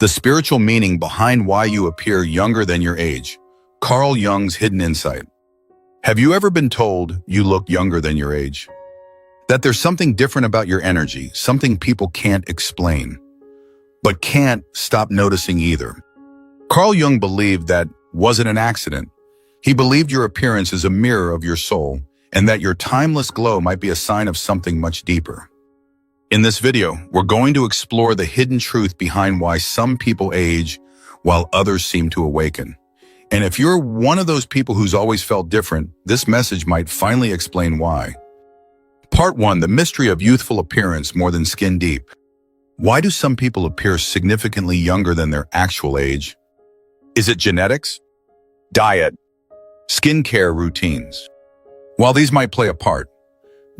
The spiritual meaning behind why you appear younger than your age. Carl Jung's hidden insight. Have you ever been told you look younger than your age? That there's something different about your energy, something people can't explain, but can't stop noticing either. Carl Jung believed that wasn't an accident. He believed your appearance is a mirror of your soul, and that your timeless glow might be a sign of something much deeper. In this video, we're going to explore the hidden truth behind why some people age while others seem to awaken. And if you're one of those people who's always felt different, this message might finally explain why. Part 1. The mystery of youthful appearance more than skin deep. Why do some people appear significantly younger than their actual age? Is it genetics? Diet? Skincare routines? While these might play a part,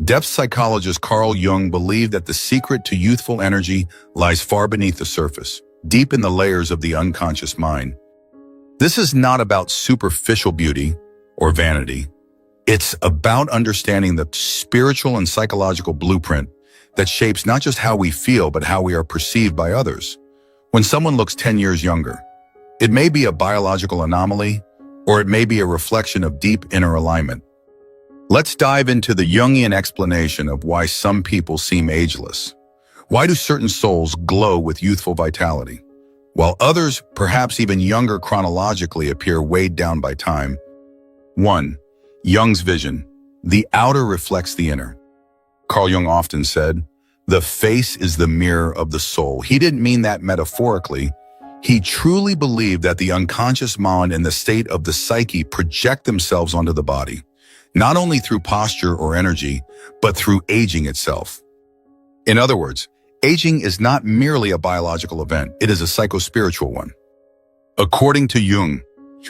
depth psychologist Carl Jung believed that the secret to youthful energy lies far beneath the surface, deep in the layers of the unconscious mind. This is not about superficial beauty or vanity. It's about understanding the spiritual and psychological blueprint that shapes not just how we feel, but how we are perceived by others. When someone looks 10 years younger, it may be a biological anomaly, or it may be a reflection of deep inner alignment. Let's dive into the Jungian explanation of why some people seem ageless. Why do certain souls glow with youthful vitality, while others, perhaps even younger chronologically, appear weighed down by time? 1. Jung's vision. The outer reflects the inner. Carl Jung often said, "The face is the mirror of the soul." He didn't mean that metaphorically. He truly believed that the unconscious mind and the state of the psyche project themselves onto the body, not only through posture or energy, but through aging itself. In other words, aging is not merely a biological event, it is a psycho-spiritual one. According to Jung,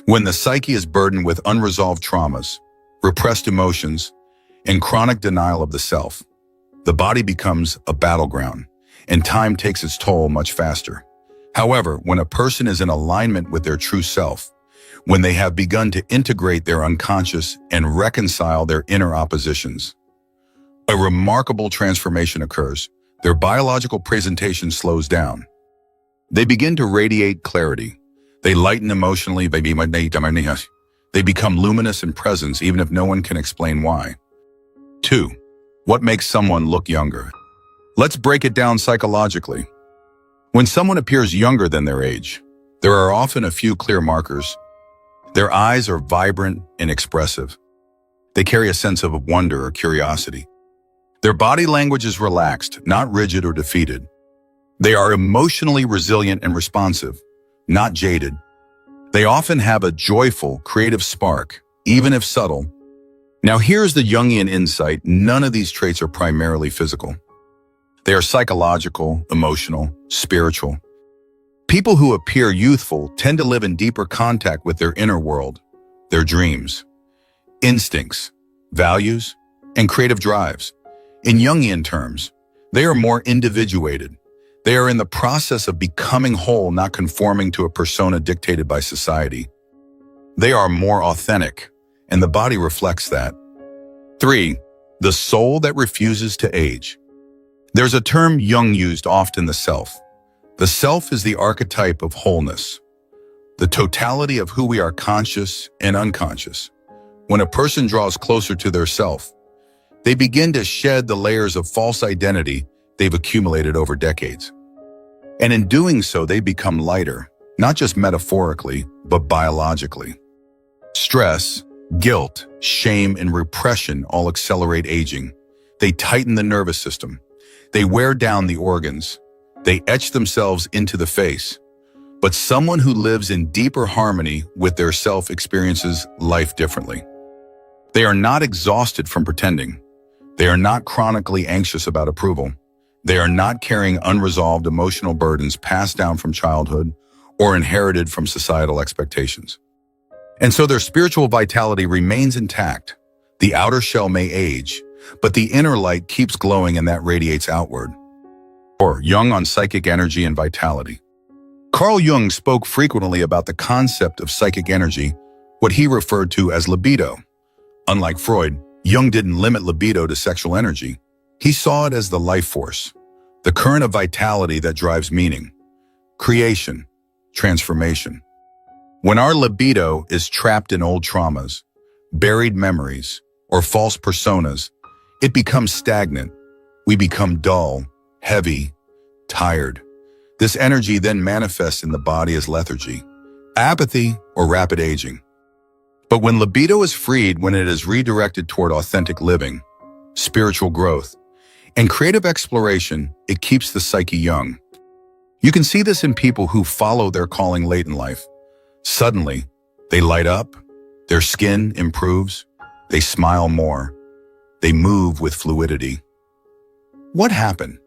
when the psyche is burdened with unresolved traumas, repressed emotions, and chronic denial of the self, the body becomes a battleground, and time takes its toll much faster. However, when a person is in alignment with their true self, when they have begun to integrate their unconscious and reconcile their inner oppositions, a remarkable transformation occurs. Their biological presentation slows down. They begin to radiate clarity. They lighten emotionally. They become luminous in presence, even if no one can explain why. 2. What makes someone look younger? Let's break it down psychologically. When someone appears younger than their age, there are often a few clear markers. Their eyes are vibrant and expressive. They carry a sense of wonder or curiosity. Their body language is relaxed, not rigid or defeated. They are emotionally resilient and responsive, not jaded. They often have a joyful, creative spark, even if subtle. Now here's the Jungian insight: none of these traits are primarily physical. They are psychological, emotional, spiritual. People who appear youthful tend to live in deeper contact with their inner world, their dreams, instincts, values, and creative drives. In Jungian terms, they are more individuated. They are in the process of becoming whole, not conforming to a persona dictated by society. They are more authentic, and the body reflects that. 3. The soul that refuses to age. There's a term Jung used often: the self. The self is the archetype of wholeness, the totality of who we are, conscious and unconscious. When a person draws closer to their self, they begin to shed the layers of false identity they've accumulated over decades. And in doing so, they become lighter, not just metaphorically, but biologically. Stress, guilt, shame, and repression all accelerate aging. They tighten the nervous system. They wear down the organs. They etch themselves into the face. But someone who lives in deeper harmony with their self experiences life differently. They are not exhausted from pretending. They are not chronically anxious about approval. They are not carrying unresolved emotional burdens passed down from childhood or inherited from societal expectations. And so their spiritual vitality remains intact. The outer shell may age, but the inner light keeps glowing, and that radiates outward. 4. Jung on psychic energy and vitality. Carl Jung spoke frequently about the concept of psychic energy, what he referred to as libido. Unlike Freud, Jung didn't limit libido to sexual energy. He saw it as the life force, the current of vitality that drives meaning, Creation, transformation. When our libido is trapped in old traumas, buried memories, or false personas, it becomes stagnant. We become dull, heavy, tired. This energy then manifests in the body as lethargy, apathy, or rapid aging. But when libido is freed, when it is redirected toward authentic living, spiritual growth, and creative exploration, it keeps the psyche young. You can see this in people who follow their calling late in life. Suddenly, they light up, their skin improves, they smile more, they move with fluidity. What happened?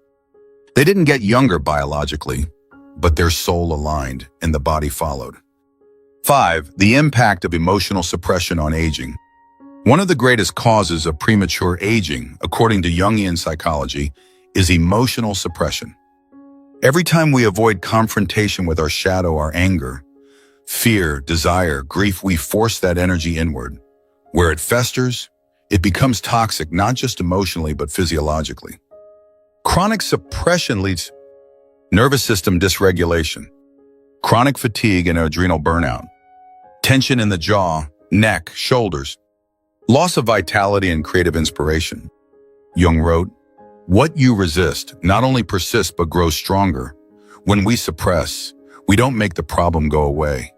They didn't get younger biologically, but their soul aligned and the body followed. 5. The impact of emotional suppression on aging. One of the greatest causes of premature aging, according to Jungian psychology, is emotional suppression. Every time we avoid confrontation with our shadow, our anger, fear, desire, grief, we force that energy inward. Where it festers, it becomes toxic, not just emotionally, but physiologically. Chronic suppression leads to nervous system dysregulation, chronic fatigue and adrenal burnout, tension in the jaw, neck, shoulders, loss of vitality and creative inspiration. Jung wrote, "What you resist not only persists but grows stronger. When we suppress, we don't make the problem go away.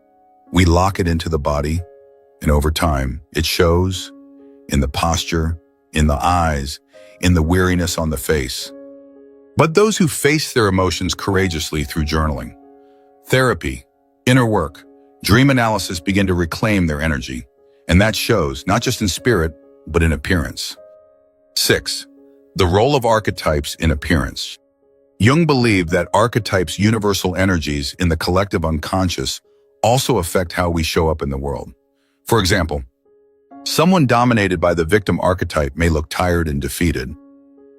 We lock it into the body, and over time, it shows in the posture, in the eyes, in the weariness on the face." But those who face their emotions courageously through journaling, therapy, inner work, dream analysis begin to reclaim their energy, and that shows not just in spirit, but in appearance. 6. The role of archetypes in appearance. Jung believed that archetypes, universal energies in the collective unconscious, also affect how we show up in the world. For example, someone dominated by the victim archetype may look tired and defeated.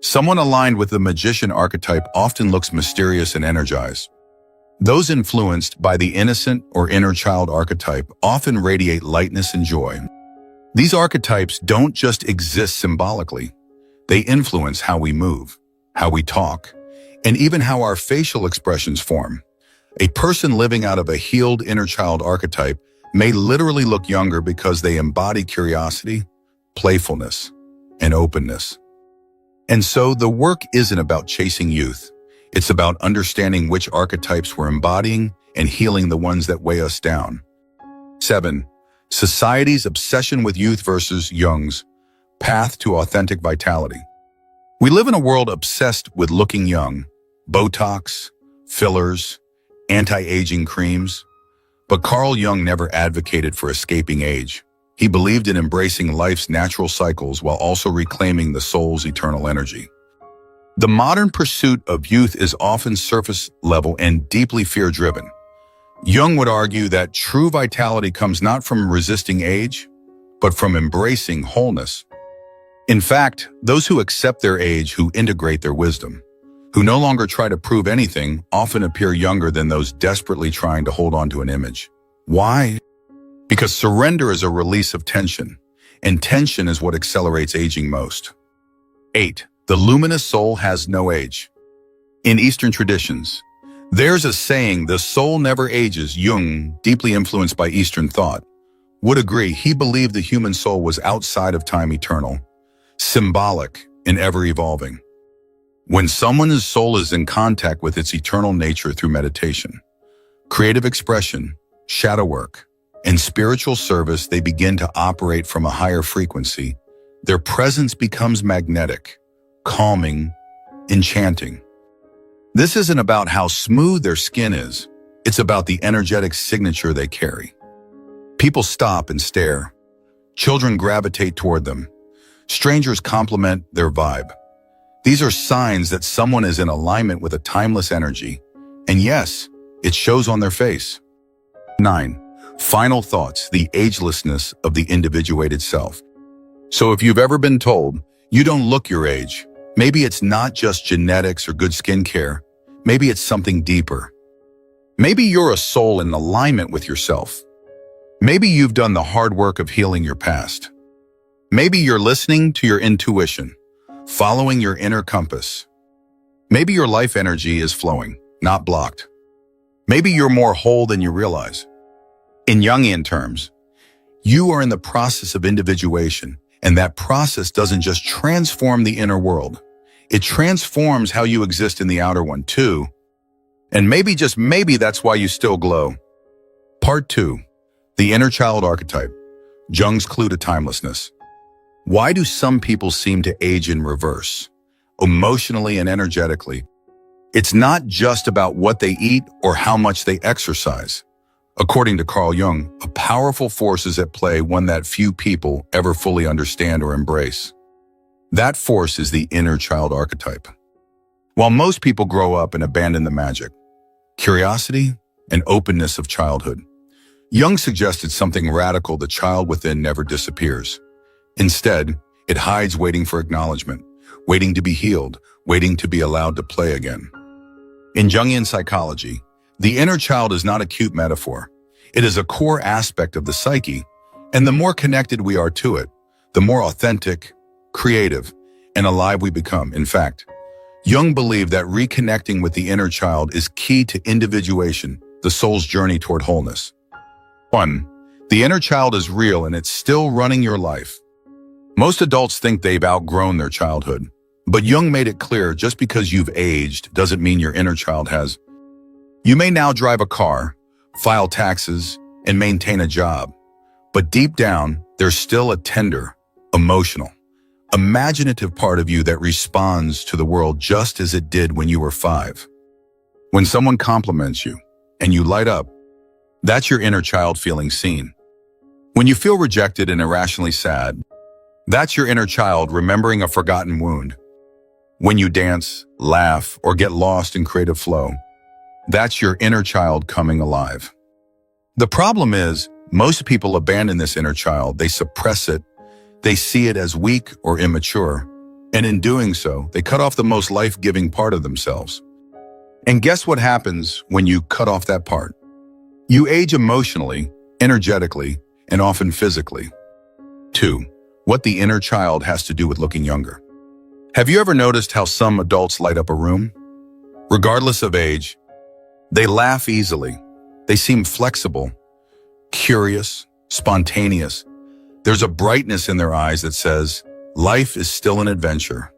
Someone aligned with the magician archetype often looks mysterious and energized. Those influenced by the innocent or inner child archetype often radiate lightness and joy. These archetypes don't just exist symbolically. They influence how we move, how we talk, and even how our facial expressions form. A person living out of a healed inner child archetype may literally look younger because they embody curiosity, playfulness, and openness. And so the work isn't about chasing youth. It's about understanding which archetypes we're embodying and healing the ones that weigh us down. 7. Society's obsession with youth versus Jung's path to authentic vitality. We live in a world obsessed with looking young, Botox, fillers, anti-aging creams. But Carl Jung never advocated for escaping age. He believed in embracing life's natural cycles while also reclaiming the soul's eternal energy. The modern pursuit of youth is often surface level and deeply fear-driven. Jung would argue that true vitality comes not from resisting age, but from embracing wholeness. In fact, those who accept their age, who integrate their wisdom, who no longer try to prove anything, often appear younger than those desperately trying to hold on to an image. Why? Because surrender is a release of tension, and tension is what accelerates aging most. 8. The luminous soul has no age. In Eastern traditions, there's a saying, the soul never ages. Jung, deeply influenced by Eastern thought, would agree. He believed the human soul was outside of time, eternal, symbolic, and ever-evolving. When someone's soul is in contact with its eternal nature through meditation, creative expression, shadow work, and spiritual service, they begin to operate from a higher frequency. Their presence becomes magnetic, calming, enchanting. This isn't about how smooth their skin is. It's about the energetic signature they carry. People stop and stare. Children gravitate toward them. Strangers compliment their vibe. These are signs that someone is in alignment with a timeless energy. And yes, it shows on their face. 9. Final thoughts, the agelessness of the individuated self. So if you've ever been told you don't look your age, maybe it's not just genetics or good skincare. Maybe it's something deeper. Maybe you're a soul in alignment with yourself. Maybe you've done the hard work of healing your past. Maybe you're listening to your intuition, following your inner compass. Maybe your life energy is flowing, not blocked. Maybe you're more whole than you realize. In Jungian terms, you are in the process of individuation, and that process doesn't just transform the inner world. It transforms how you exist in the outer one too. And maybe, just maybe, that's why you still glow. Part 2. The inner child archetype. Jung's clue to timelessness. Why do some people seem to age in reverse, emotionally and energetically? It's not just about what they eat or how much they exercise. According to Carl Jung, a powerful force is at play, one that few people ever fully understand or embrace. That force is the inner child archetype. While most people grow up and abandon the magic, curiosity, and openness of childhood, Jung suggested something radical: the child within never disappears. Instead, it hides, waiting for acknowledgement, waiting to be healed, waiting to be allowed to play again. In Jungian psychology, the inner child is not a cute metaphor. It is a core aspect of the psyche, and the more connected we are to it, the more authentic, creative, and alive we become. In fact, Jung believed that reconnecting with the inner child is key to individuation, the soul's journey toward wholeness. 1. The inner child is real and it's still running your life. Most adults think they've outgrown their childhood, but Jung made it clear: just because you've aged doesn't mean your inner child has. You may now drive a car, file taxes, and maintain a job, but deep down, there's still a tender, emotional, imaginative part of you that responds to the world just as it did when you were 5. When someone compliments you and you light up, that's your inner child feeling seen. When you feel rejected and irrationally sad, that's your inner child remembering a forgotten wound. When you dance, laugh, or get lost in creative flow, that's your inner child coming alive. The problem is, most people abandon this inner child. They suppress it. They see it as weak or immature. And in doing so, they cut off the most life-giving part of themselves. And guess what happens when you cut off that part? You age emotionally, energetically, and often physically. 2. What the inner child has to do with looking younger. Have you ever noticed how some adults light up a room? Regardless of age, they laugh easily. They seem flexible, curious, spontaneous. There's a brightness in their eyes that says, life is still an adventure.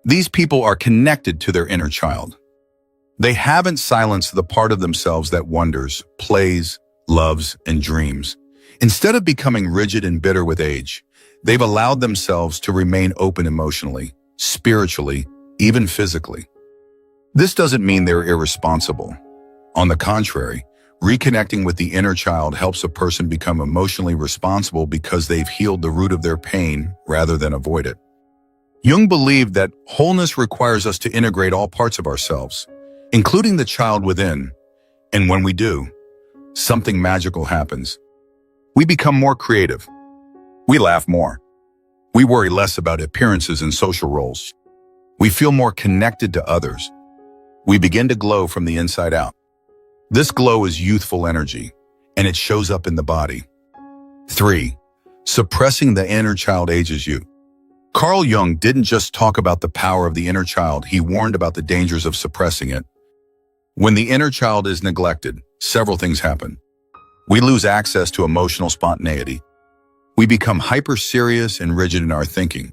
These people are connected to their inner child. They haven't silenced the part of themselves that wonders, plays, loves, and dreams. Instead of becoming rigid and bitter with age, they've allowed themselves to remain open emotionally, spiritually, even physically. This doesn't mean they're irresponsible. On the contrary, reconnecting with the inner child helps a person become emotionally responsible because they've healed the root of their pain rather than avoid it. Jung believed that wholeness requires us to integrate all parts of ourselves, including the child within. And when we do, something magical happens. We become more creative. We laugh more. We worry less about appearances and social roles. We feel more connected to others. We begin to glow from the inside out. This glow is youthful energy, and it shows up in the body. 3. Suppressing the inner child ages you. Carl Jung didn't just talk about the power of the inner child, he warned about the dangers of suppressing it. When the inner child is neglected, several things happen. We lose access to emotional spontaneity. We become hyper-serious and rigid in our thinking.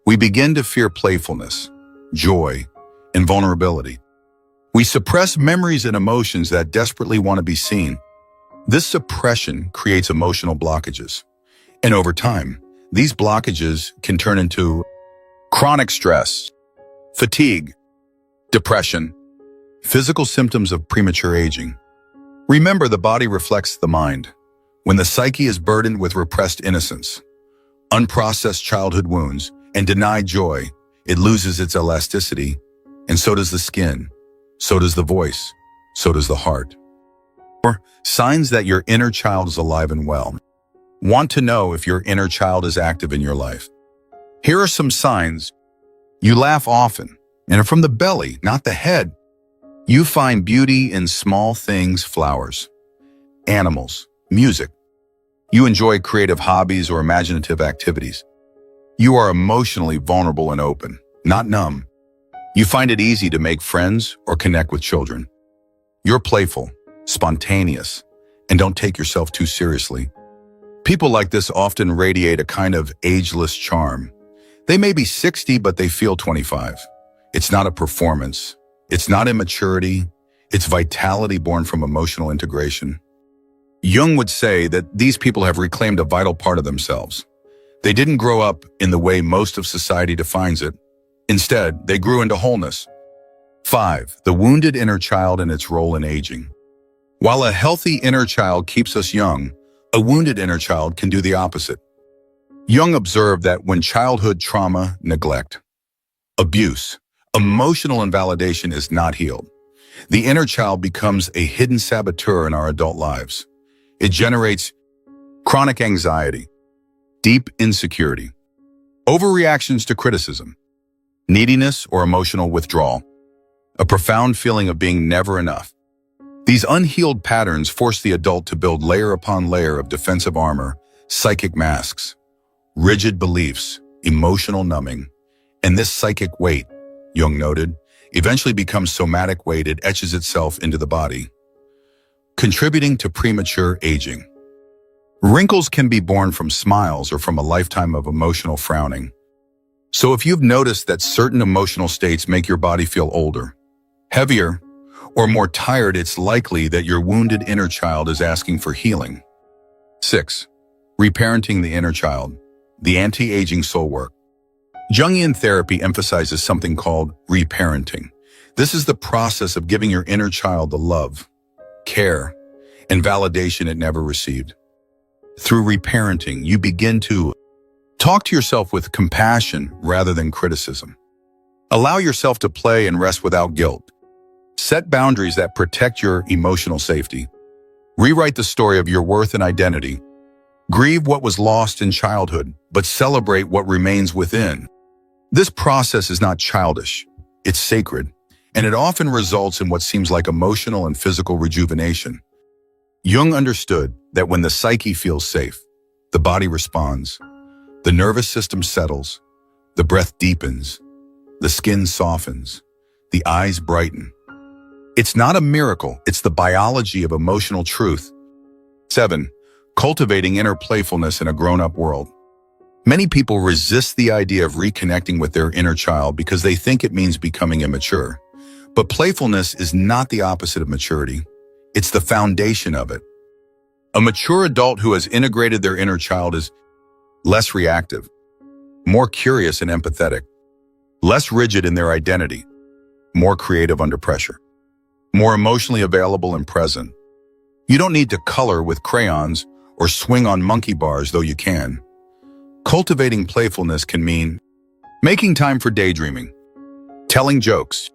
We begin to fear playfulness, joy, and vulnerability. We suppress memories and emotions that desperately want to be seen. This suppression creates emotional blockages. And over time, these blockages can turn into chronic stress, fatigue, depression, physical symptoms of premature aging. Remember, the body reflects the mind. When the psyche is burdened with repressed innocence, unprocessed childhood wounds, and denied joy, it loses its elasticity, and so does the skin, so does the voice, so does the heart. Or signs that your inner child is alive and well. Want to know if your inner child is active in your life? Here are some signs. You laugh often, and from the belly, not the head. You find beauty in small things: flowers, animals, music. You enjoy creative hobbies or imaginative activities. You are emotionally vulnerable and open, not numb. You find it easy to make friends or connect with children. You're playful, spontaneous, and don't take yourself too seriously. People like this often radiate a kind of ageless charm. They may be 60, but they feel 25. It's not a performance. It's not immaturity. It's vitality born from emotional integration. Jung would say that these people have reclaimed a vital part of themselves. They didn't grow up in the way most of society defines it. Instead, they grew into wholeness. 5. The wounded inner child and its role in aging. While a healthy inner child keeps us young, a wounded inner child can do the opposite. Jung observed that when childhood trauma, neglect, abuse, emotional invalidation is not healed, the inner child becomes a hidden saboteur in our adult lives. It generates chronic anxiety, deep insecurity, overreactions to criticism, neediness or emotional withdrawal, a profound feeling of being never enough. These unhealed patterns force the adult to build layer upon layer of defensive armor, psychic masks, rigid beliefs, emotional numbing, and this psychic weight, Jung noted, eventually becomes somatic weight. It etches itself into the body, contributing to premature aging. Wrinkles can be born from smiles or from a lifetime of emotional frowning. So if you've noticed that certain emotional states make your body feel older, heavier, or more tired, it's likely that your wounded inner child is asking for healing. 6. Reparenting the inner child, the anti-aging soul work. Jungian therapy emphasizes something called reparenting. This is the process of giving your inner child the love, care, and validation it never received. Through reparenting, you begin to talk to yourself with compassion rather than criticism. Allow yourself to play and rest without guilt. Set boundaries that protect your emotional safety. Rewrite the story of your worth and identity. Grieve what was lost in childhood, but celebrate what remains within. This process is not childish. It's sacred, and it often results in what seems like emotional and physical rejuvenation. Jung understood that when the psyche feels safe, the body responds, the nervous system settles, the breath deepens, the skin softens, the eyes brighten. It's not a miracle, it's the biology of emotional truth. 7. Cultivating inner playfulness in a grown-up world. Many people resist the idea of reconnecting with their inner child because they think it means becoming immature. But playfulness is not the opposite of maturity. It's the foundation of it. A mature adult who has integrated their inner child is less reactive, more curious and empathetic, less rigid in their identity, more creative under pressure, more emotionally available and present. You don't need to color with crayons or swing on monkey bars, though you can. Cultivating playfulness can mean making time for daydreaming, telling jokes,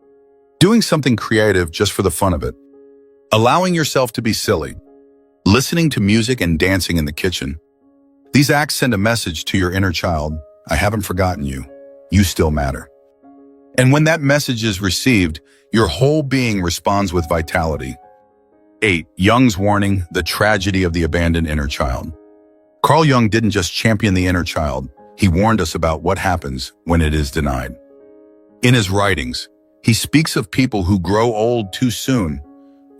doing something creative just for the fun of it, allowing yourself to be silly, listening to music and dancing in the kitchen. These acts send a message to your inner child: I haven't forgotten you. You still matter. And when that message is received, your whole being responds with vitality. 8. Jung's warning, the tragedy of the abandoned inner child. Carl Jung didn't just champion the inner child, he warned us about what happens when it is denied. In his writings, he speaks of people who grow old too soon,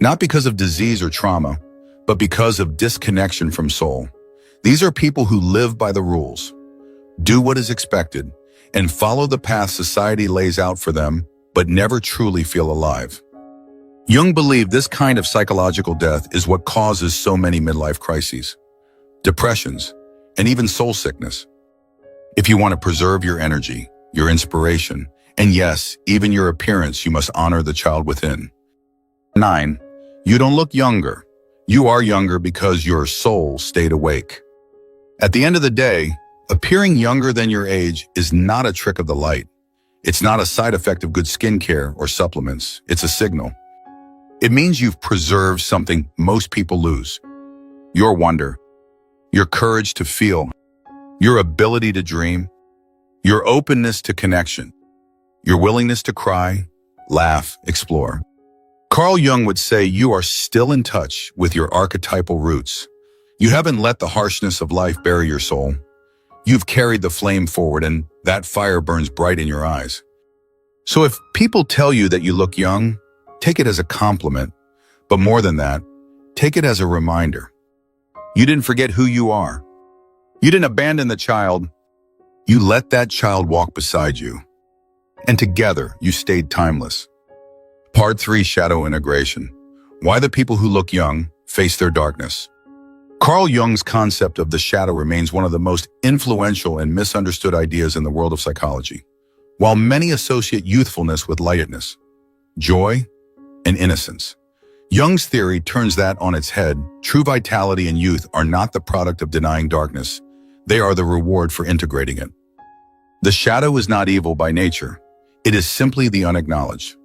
not because of disease or trauma, but because of disconnection from soul. These are people who live by the rules, do what is expected, and follow the path society lays out for them, but never truly feel alive. Jung believed this kind of psychological death is what causes so many midlife crises, depressions, and even soul sickness. If you want to preserve your energy, your inspiration, and yes, even your appearance, you must honor the child within. 9. You don't look younger. You are younger because your soul stayed awake. At the end of the day, appearing younger than your age is not a trick of the light. It's not a side effect of good skincare or supplements. It's a signal. It means you've preserved something most people lose: your wonder, your courage to feel, your ability to dream, your openness to connection, your willingness to cry, laugh, explore. Carl Jung would say you are still in touch with your archetypal roots. You haven't let the harshness of life bury your soul. You've carried the flame forward, and that fire burns bright in your eyes. So if people tell you that you look young, take it as a compliment, But more than that, take it as a reminder. You didn't forget who you are. You didn't abandon the child. You let that child walk beside you. And together, you stayed timeless. Part 3, Shadow Integration. Why the people who look young face their darkness. Carl Jung's concept of the shadow remains one of the most influential and misunderstood ideas in the world of psychology. While many associate youthfulness with lightness, joy, and innocence, Jung's theory turns that on its head. True vitality and youth are not the product of denying darkness. They are the reward for integrating it. The shadow is not evil by nature. It is simply the unacknowledged,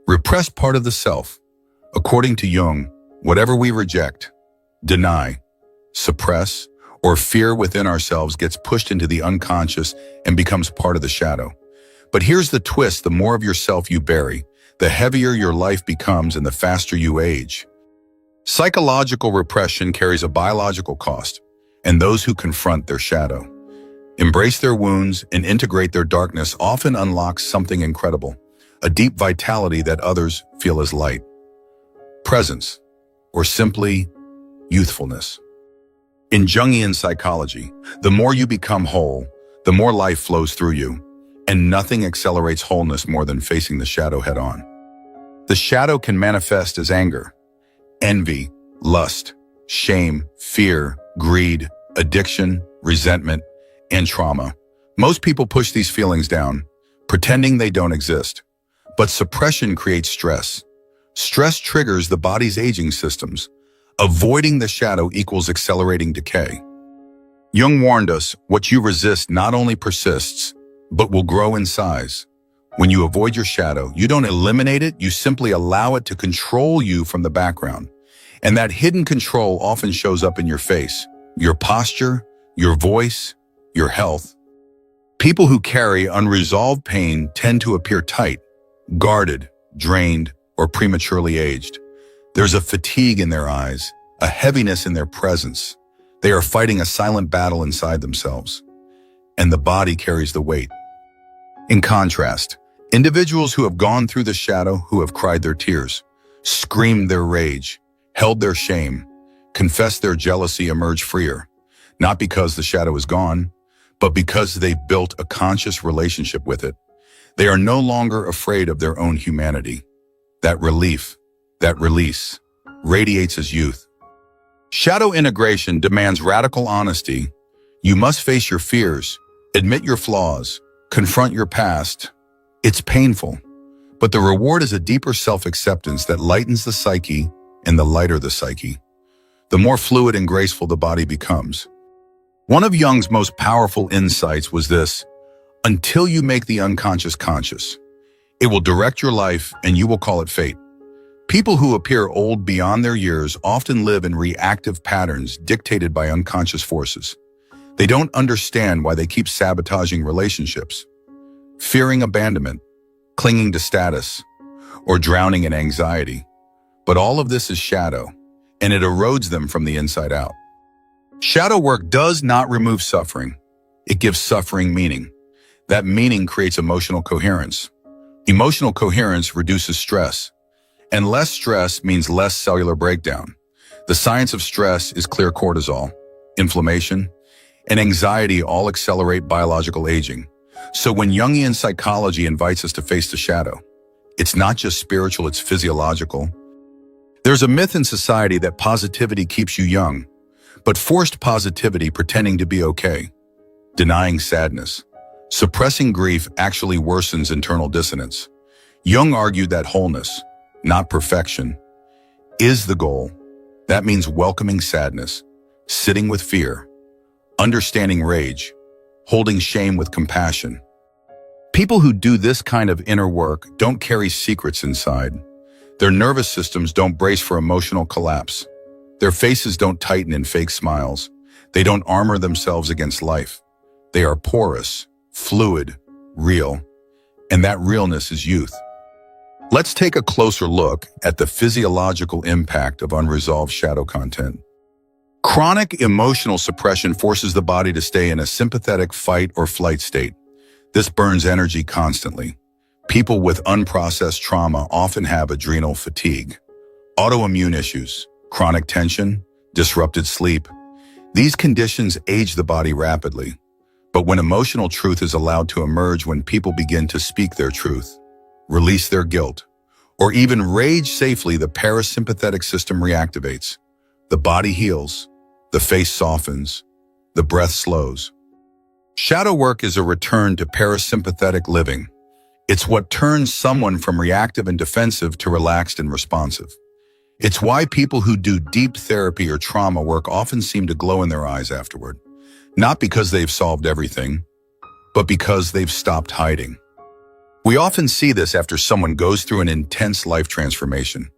repressed part of the self. According to Jung, whatever we reject, deny, suppress, or fear within ourselves gets pushed into the unconscious and becomes part of the shadow. But here's the twist: the more of yourself you bury, the heavier your life becomes and the faster you age. Psychological repression carries a biological cost, and those who confront their shadow, embrace their wounds, and integrate their darkness often unlock something incredible, a deep vitality that others feel as light, presence, or simply youthfulness. In Jungian psychology, the more you become whole, the more life flows through you, and nothing accelerates wholeness more than facing the shadow head-on. The shadow can manifest as anger, envy, lust, shame, fear, greed, addiction, resentment, and trauma. Most people push these feelings down, pretending they don't exist. But suppression creates stress. Stress triggers the body's aging systems. Avoiding the shadow equals accelerating decay. Jung warned us, what you resist not only persists, but will grow in size. When you avoid your shadow, you don't eliminate it, you simply allow it to control you from the background. And that hidden control often shows up in your face, your posture, your voice, your health. People who carry unresolved pain tend to appear tight, guarded, drained, or prematurely aged. There's a fatigue in their eyes, a heaviness in their presence. They are fighting a silent battle inside themselves, and the body carries the weight. In contrast, individuals who have gone through the shadow, who have cried their tears, screamed their rage, held their shame, confessed their jealousy, emerge freer, not because the shadow is gone, but because they've built a conscious relationship with it. They are no longer afraid of their own humanity. That relief, that release, radiates as youth. Shadow integration demands radical honesty. You must face your fears, admit your flaws, confront your past. It's painful, but the reward is a deeper self-acceptance that lightens the psyche, and the lighter the psyche, the more fluid and graceful the body becomes. One of Jung's most powerful insights was this: until you make the unconscious conscious, it will direct your life and you will call it fate. People who appear old beyond their years often live in reactive patterns dictated by unconscious forces. They don't understand why they keep sabotaging relationships, fearing abandonment, clinging to status, or drowning in anxiety. But all of this is shadow, and it erodes them from the inside out. Shadow work does not remove suffering. It gives suffering meaning. That meaning creates emotional coherence. Emotional coherence reduces stress, and less stress means less cellular breakdown. The science of stress is clear: cortisol, inflammation, and anxiety all accelerate biological aging. So when Jungian psychology invites us to face the shadow, it's not just spiritual, it's physiological. There's a myth in society that positivity keeps you young, but forced positivity, pretending to be okay, denying sadness, suppressing grief actually worsens internal dissonance. Jung argued that wholeness, not perfection, is the goal. That means welcoming sadness, sitting with fear, understanding rage, holding shame with compassion. People who do this kind of inner work don't carry secrets inside. Their nervous systems don't brace for emotional collapse. Their faces don't tighten in fake smiles. They don't armor themselves against life. They are porous, fluid, real, and that realness is youth. Let's take a closer look at the physiological impact of unresolved shadow content. Chronic emotional suppression forces the body to stay in a sympathetic fight or flight state. This burns energy constantly. People with unprocessed trauma often have adrenal fatigue, Autoimmune issues, chronic tension, disrupted sleep. These conditions age the body rapidly. But when emotional truth is allowed to emerge, when people begin to speak their truth, release their guilt, or even rage safely, the parasympathetic system reactivates. The body heals, the face softens, the breath slows. Shadow work is a return to parasympathetic living. It's what turns someone from reactive and defensive to relaxed and responsive. It's why people who do deep therapy or trauma work often seem to glow in their eyes afterward. Not because they've solved everything, but because they've stopped hiding. We often see this after someone goes through an intense life transformation.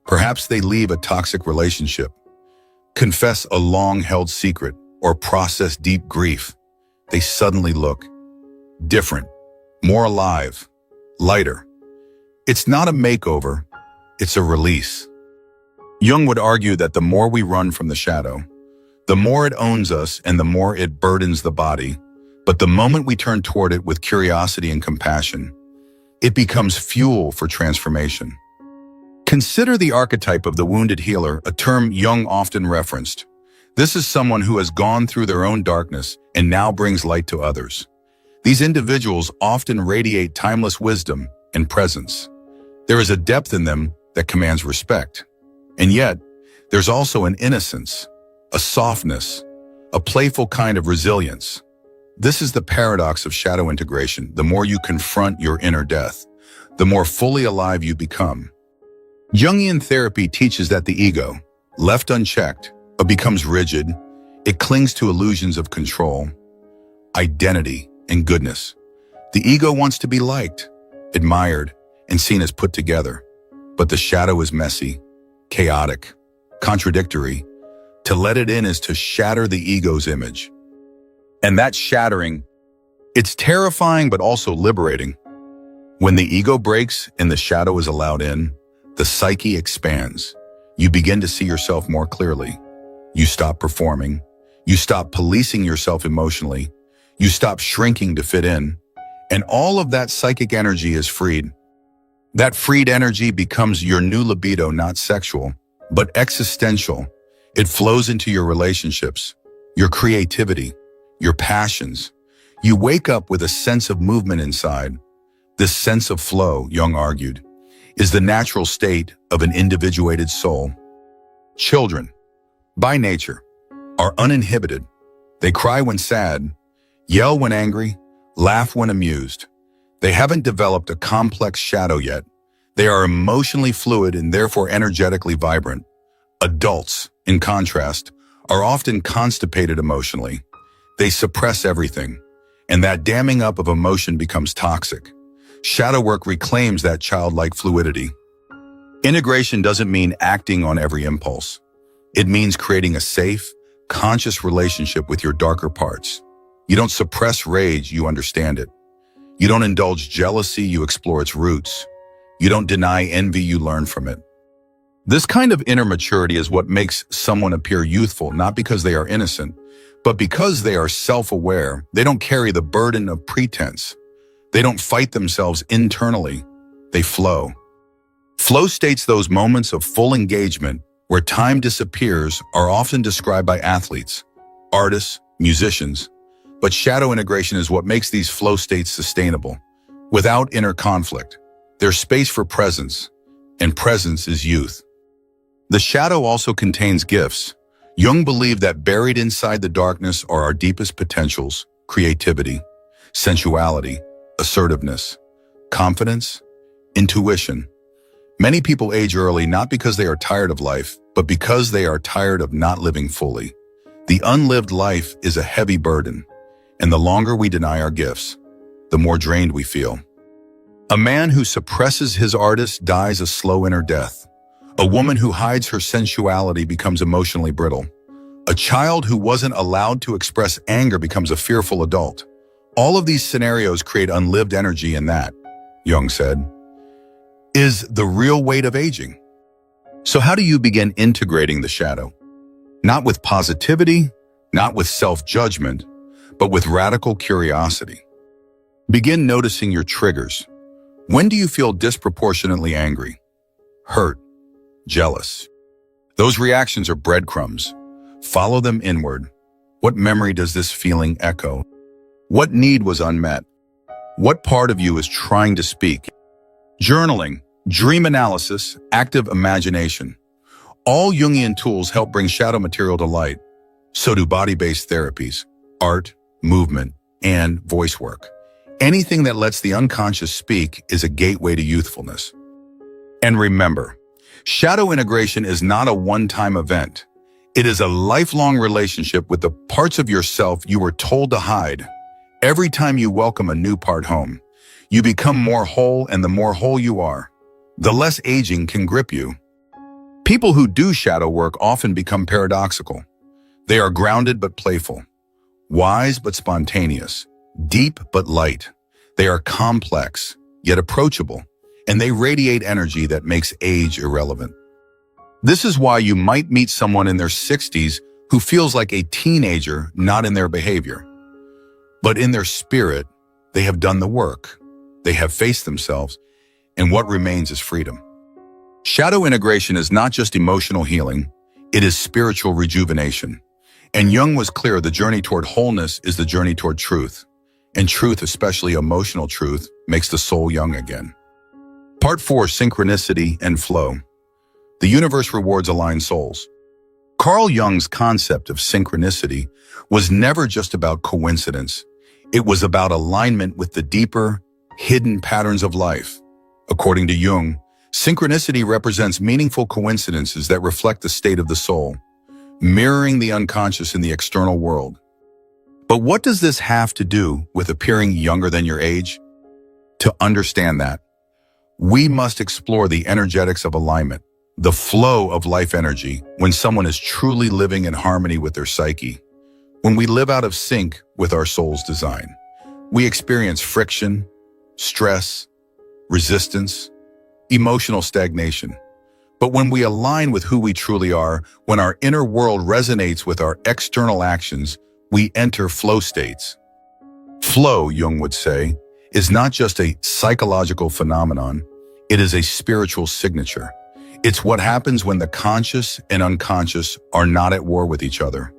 Perhaps they leave a toxic relationship, confess a long-held secret, or process deep grief. They suddenly look different, more alive, lighter. It's not a makeover, it's a release. Jung would argue that the more we run from the shadow, the more it owns us and the more it burdens the body. But the moment we turn toward it with curiosity and compassion, it becomes fuel for transformation. Consider the archetype of the wounded healer, a term Jung often referenced. This is someone who has gone through their own darkness and now brings light to others. These individuals often radiate timeless wisdom and presence. There is a depth in them that commands respect. And yet, there's also an innocence, a softness, a playful kind of resilience. This is the paradox of shadow integration. The more you confront your inner death, the more fully alive you become. Jungian therapy teaches that the ego, left unchecked, becomes rigid. It clings to illusions of control, identity, and goodness. The ego wants to be liked, admired, and seen as put together. But the shadow is messy, chaotic, contradictory. To let it in is to shatter the ego's image. And that shattering, it's terrifying but also liberating. When the ego breaks and the shadow is allowed in, the psyche expands. You begin to see yourself more clearly. You stop performing. You stop policing yourself emotionally. You stop shrinking to fit in. And all of that psychic energy is freed. That freed energy becomes your new libido, not sexual, but existential. It flows into your relationships, your creativity, your passions. You wake up with a sense of movement inside. This sense of flow, Jung argued, is the natural state of an individuated soul. Children, by nature, are uninhibited. They cry when sad, yell when angry, laugh when amused. They haven't developed a complex shadow yet. They are emotionally fluid and therefore energetically vibrant. Adults, in contrast, are often constipated emotionally. They suppress everything, and that damming up of emotion becomes toxic. Shadow work reclaims that childlike fluidity. Integration doesn't mean acting on every impulse. It means creating a safe, conscious relationship with your darker parts. You don't suppress rage, you understand it. You don't indulge jealousy, you explore its roots. You don't deny envy, you learn from it. This kind of inner maturity is what makes someone appear youthful, not because they are innocent, but because they are self-aware. They don't carry the burden of pretense. They don't fight themselves internally. They flow. Flow states, those moments of full engagement where time disappears, are often described by athletes, artists, musicians. But shadow integration is what makes these flow states sustainable. Without inner conflict, there's space for presence, and presence is youth. The shadow also contains gifts. Jung believed that buried inside the darkness are our deepest potentials: creativity, sensuality, assertiveness, confidence, intuition. Many people age early not because they are tired of life, but because they are tired of not living fully. The unlived life is a heavy burden, and the longer we deny our gifts, the more drained we feel. A man who suppresses his artist dies a slow inner death. A woman who hides her sensuality becomes emotionally brittle. A child who wasn't allowed to express anger becomes a fearful adult. All of these scenarios create unlived energy, and that, Jung said, is the real weight of aging. So how do you begin integrating the shadow? Not with positivity, not with self-judgment, but with radical curiosity. Begin noticing your triggers. When do you feel disproportionately angry, hurt, jealous. Those reactions are breadcrumbs. Follow them inward. What memory does this feeling echo? What need was unmet? What part of you is trying to speak? Journaling, dream analysis, active imagination. All Jungian tools help bring shadow material to light. So do body-based therapies, art, movement, and voice work. Anything that lets the unconscious speak is a gateway to youthfulness. And remember, shadow integration is not a one-time event. It is a lifelong relationship with the parts of yourself you were told to hide. Every time you welcome a new part home, you become more whole, and the more whole you are, the less aging can grip you. People who do shadow work often become paradoxical. They are grounded but playful, wise but spontaneous, deep but light. They are complex, yet approachable, and they radiate energy that makes age irrelevant. This is why you might meet someone in their 60s who feels like a teenager, not in their behavior. But in their spirit, they have done the work. They have faced themselves, and what remains is freedom. Shadow integration is not just emotional healing, it is spiritual rejuvenation. And Jung was clear, the journey toward wholeness is the journey toward truth. And truth, especially emotional truth, makes the soul young again. Part 4, Synchronicity and Flow. The universe rewards aligned souls. Carl Jung's concept of synchronicity was never just about coincidence. It was about alignment with the deeper, hidden patterns of life. According to Jung, synchronicity represents meaningful coincidences that reflect the state of the soul, mirroring the unconscious in the external world. But what does this have to do with appearing younger than your age? To understand that, we must explore the energetics of alignment, the flow of life energy when someone is truly living in harmony with their psyche. When we live out of sync with our soul's design, we experience friction, stress, resistance, emotional stagnation. But when we align with who we truly are, when our inner world resonates with our external actions, we enter flow states. Flow, Jung would say, is not just a psychological phenomenon, it is a spiritual signature. It's what happens when the conscious and unconscious are not at war with each other.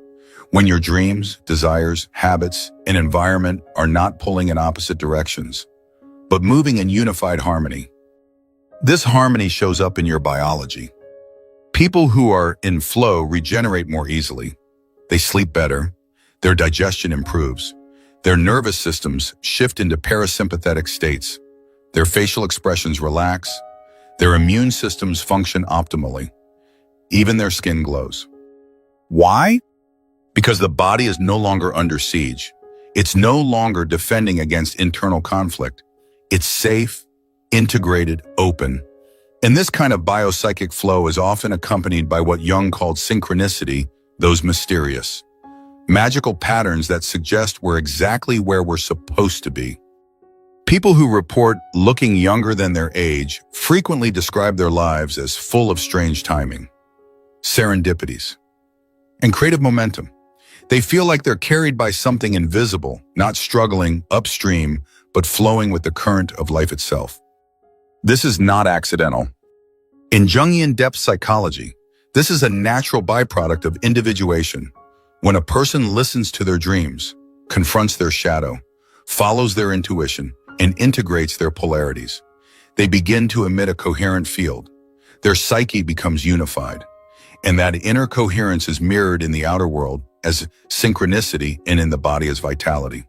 When your dreams, desires, habits, and environment are not pulling in opposite directions, but moving in unified harmony. This harmony shows up in your biology. People who are in flow regenerate more easily. They sleep better. Their digestion improves. Their nervous systems shift into parasympathetic states. Their facial expressions relax. Their immune systems function optimally. Even their skin glows. Why? Because the body is no longer under siege. It's no longer defending against internal conflict. It's safe, integrated, open. And this kind of biopsychic flow is often accompanied by what Jung called synchronicity, those mysterious, magical patterns that suggest we're exactly where we're supposed to be. People who report looking younger than their age frequently describe their lives as full of strange timing, serendipities, and creative momentum. They feel like they're carried by something invisible, not struggling upstream, but flowing with the current of life itself. This is not accidental. In Jungian depth psychology, this is a natural byproduct of individuation. When a person listens to their dreams, confronts their shadow, follows their intuition, and integrates their polarities, they begin to emit a coherent field. Their psyche becomes unified, and that inner coherence is mirrored in the outer world as synchronicity and in the body as vitality.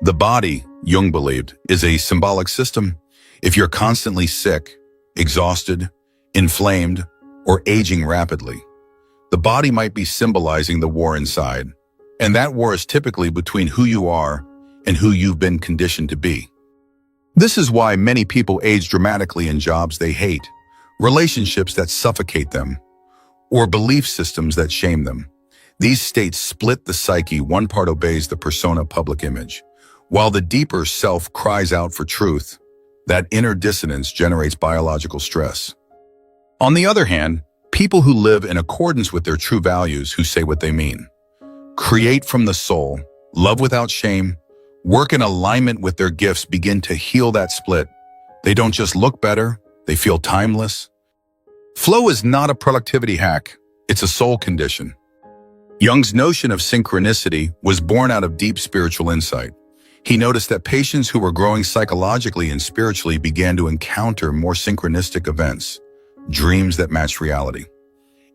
The body, Jung believed, is a symbolic system. If you're constantly sick, exhausted, inflamed, or aging rapidly, the body might be symbolizing the war inside. And that war is typically between who you are and who you've been conditioned to be. This is why many people age dramatically in jobs they hate, relationships that suffocate them, or belief systems that shame them. These states split the psyche. One part obeys the persona public image, while the deeper self cries out for truth. That inner dissonance generates biological stress. On the other hand, people who live in accordance with their true values, who say what they mean, create from the soul, love without shame, work in alignment with their gifts, begin to heal that split. They don't just look better, they feel timeless. Flow is not a productivity hack, it's a soul condition. Jung's notion of synchronicity was born out of deep spiritual insight. He noticed that patients who were growing psychologically and spiritually began to encounter more synchronistic events, dreams that matched reality,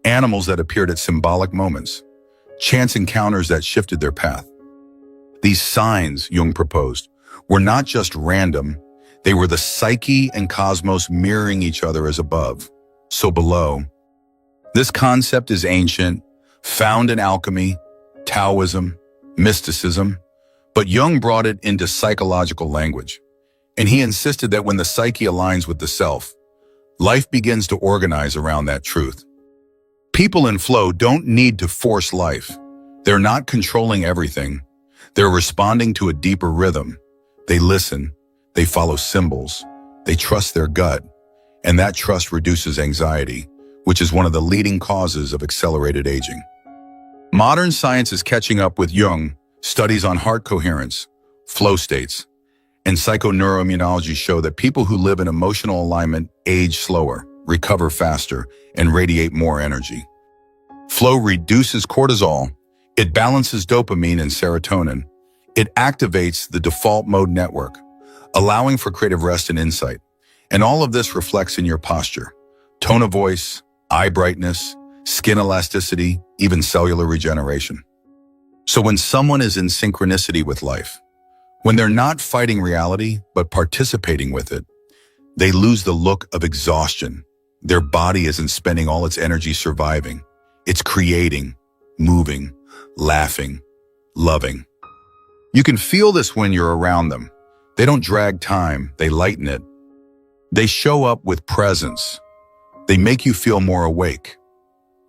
animals that appeared at symbolic moments, chance encounters that shifted their path. These signs, Jung proposed, were not just random, they were the psyche and cosmos mirroring each other as above, so below. This concept is ancient, found in alchemy, Taoism, mysticism, but Jung brought it into psychological language, and he insisted that when the psyche aligns with the self, life begins to organize around that truth. People in flow don't need to force life. They're not controlling everything. They're responding to a deeper rhythm. They listen, they follow symbols, they trust their gut, and that trust reduces anxiety, which is one of the leading causes of accelerated aging. Modern science is catching up with Jung. Studies on heart coherence, flow states, and psychoneuroimmunology show that people who live in emotional alignment age slower, recover faster, and radiate more energy. Flow reduces cortisol, it balances dopamine and serotonin, it activates the default mode network, allowing for creative rest and insight. And all of this reflects in your posture, tone of voice, eye brightness, skin elasticity, even cellular regeneration. So when someone is in synchronicity with life, when they're not fighting reality, but participating with it, they lose the look of exhaustion. Their body isn't spending all its energy surviving. It's creating, moving, laughing, loving. You can feel this when you're around them. They don't drag time, they lighten it. They show up with presence. They make you feel more awake.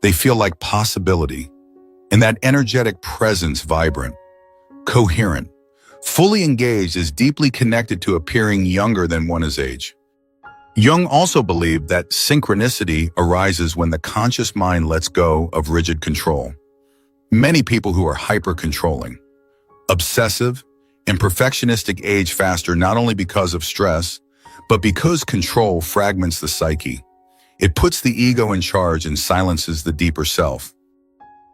They feel like possibility. And that energetic presence, vibrant, coherent, fully engaged, is deeply connected to appearing younger than one's age. Jung also believed that synchronicity arises when the conscious mind lets go of rigid control. Many people who are hyper-controlling, obsessive, and perfectionistic age faster not only because of stress, but because control fragments the psyche. It puts the ego in charge and silences the deeper self.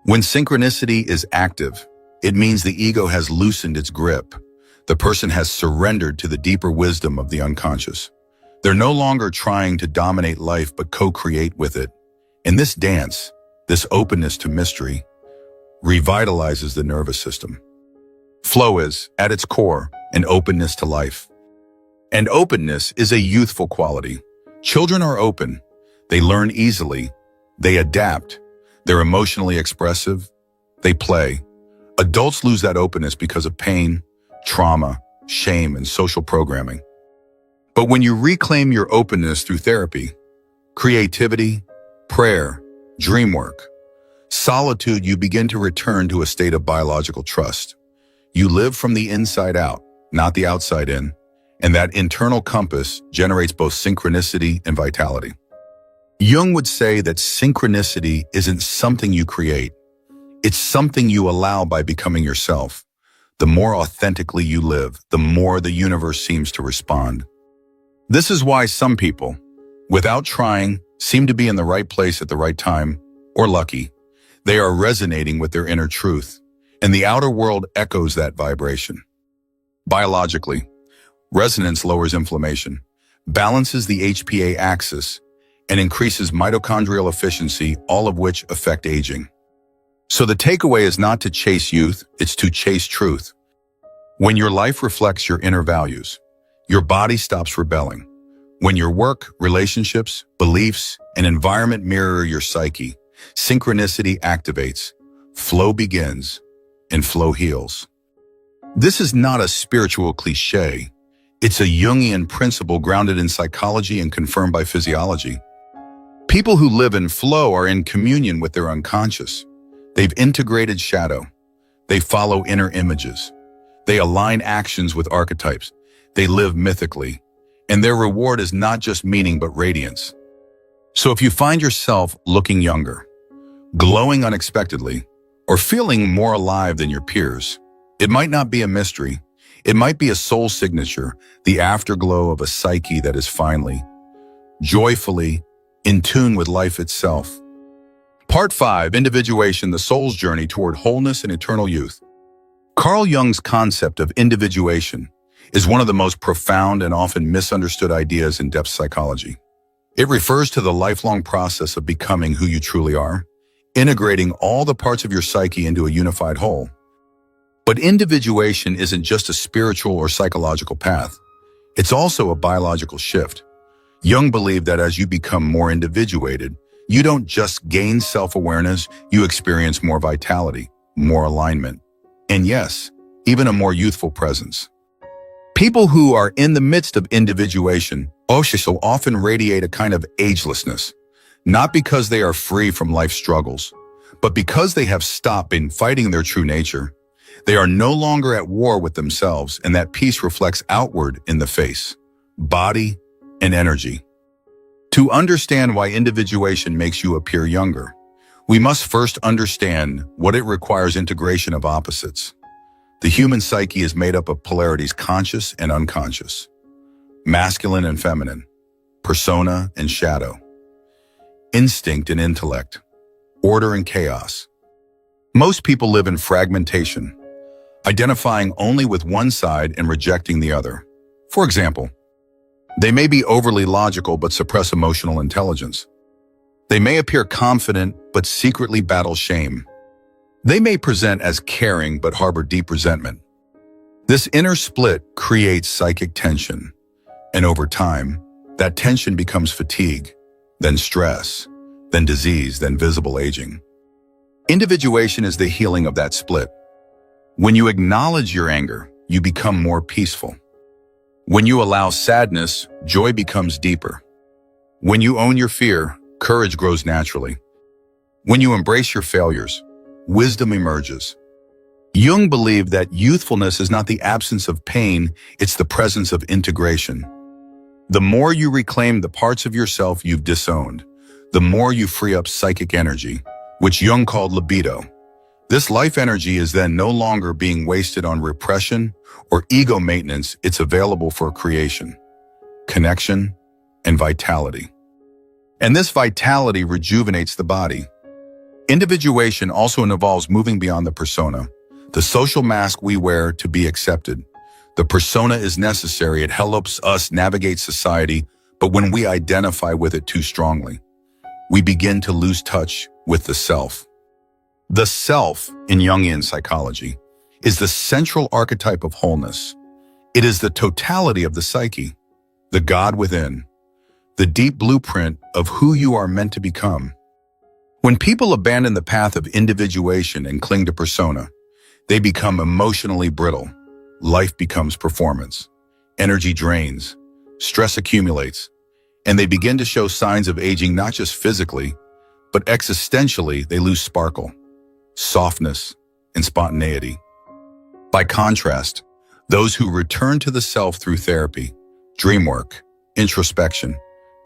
When synchronicity is active, it means the ego has loosened its grip. The person has surrendered to the deeper wisdom of the unconscious. They're no longer trying to dominate life but co-create with it. In this dance, this openness to mystery revitalizes the nervous system. Flow is, at its core, an openness to life. And openness is a youthful quality. Children are open. They learn easily. They adapt. They're emotionally expressive. They play. Adults lose that openness because of pain, trauma, shame, and social programming. But when you reclaim your openness through therapy, creativity, prayer, dream work, solitude, you begin to return to a state of biological trust. You live from the inside out, not the outside in, and that internal compass generates both synchronicity and vitality. Jung would say that synchronicity isn't something you create. It's something you allow by becoming yourself. The more authentically you live, the more the universe seems to respond. This is why some people, without trying, seem to be in the right place at the right time, or lucky. They are resonating with their inner truth, and the outer world echoes that vibration. Biologically, resonance lowers inflammation, balances the HPA axis, and increases mitochondrial efficiency, all of which affect aging. So the takeaway is not to chase youth, it's to chase truth. When your life reflects your inner values, your body stops rebelling. When your work, relationships, beliefs, and environment mirror your psyche, synchronicity activates, flow begins, and flow heals. This is not a spiritual cliche. It's a Jungian principle grounded in psychology and confirmed by physiology. People who live in flow are in communion with their unconscious. They've integrated shadow. They follow inner images. They align actions with archetypes. They live mythically. And their reward is not just meaning but radiance. So if you find yourself looking younger, glowing unexpectedly, or feeling more alive than your peers, it might not be a mystery. It might be a soul signature, the afterglow of a psyche that is finally, joyfully, in tune with life itself. Part 5, Individuation, the soul's journey toward wholeness and eternal youth. Carl Jung's concept of individuation is one of the most profound and often misunderstood ideas in depth psychology. It refers to the lifelong process of becoming who you truly are, integrating all the parts of your psyche into a unified whole. But individuation isn't just a spiritual or psychological path. It's also a biological shift. Jung believed that as you become more individuated, you don't just gain self-awareness, you experience more vitality, more alignment, and yes, even a more youthful presence. People who are in the midst of individuation also often radiate a kind of agelessness, not because they are free from life's struggles, but because they have stopped in fighting their true nature. They are no longer at war with themselves, and that peace reflects outward in the face, body, and energy. To understand why individuation makes you appear younger, we must first understand what it requires: integration of opposites. The human psyche is made up of polarities, conscious and unconscious, masculine and feminine, persona and shadow, instinct and intellect, order and chaos. Most people live in fragmentation, identifying only with one side and rejecting the other. For example, they may be overly logical but suppress emotional intelligence. They may appear confident but secretly battle shame. They may present as caring but harbor deep resentment. This inner split creates psychic tension, and over time, that tension becomes fatigue, then stress, then disease, then visible aging. Individuation is the healing of that split. When you acknowledge your anger, you become more peaceful. When you allow sadness, joy becomes deeper. When you own your fear, courage grows naturally. When you embrace your failures, wisdom emerges. Jung believed that youthfulness is not the absence of pain, it's the presence of integration. The more you reclaim the parts of yourself you've disowned, the more you free up psychic energy, which Jung called libido. This life energy is then no longer being wasted on repression or ego maintenance. It's available for creation, connection, and vitality. And this vitality rejuvenates the body. Individuation also involves moving beyond the persona, the social mask we wear to be accepted. The persona is necessary. It helps us navigate society, but when we identify with it too strongly, we begin to lose touch with the self. The self, in Jungian psychology, is the central archetype of wholeness. It is the totality of the psyche, the God within, the deep blueprint of who you are meant to become. When people abandon the path of individuation and cling to persona, they become emotionally brittle. Life becomes performance. Energy drains, stress accumulates, and they begin to show signs of aging not just physically, but existentially. They lose sparkle, softness, and spontaneity. By contrast, those who return to the self through therapy, dream work, introspection,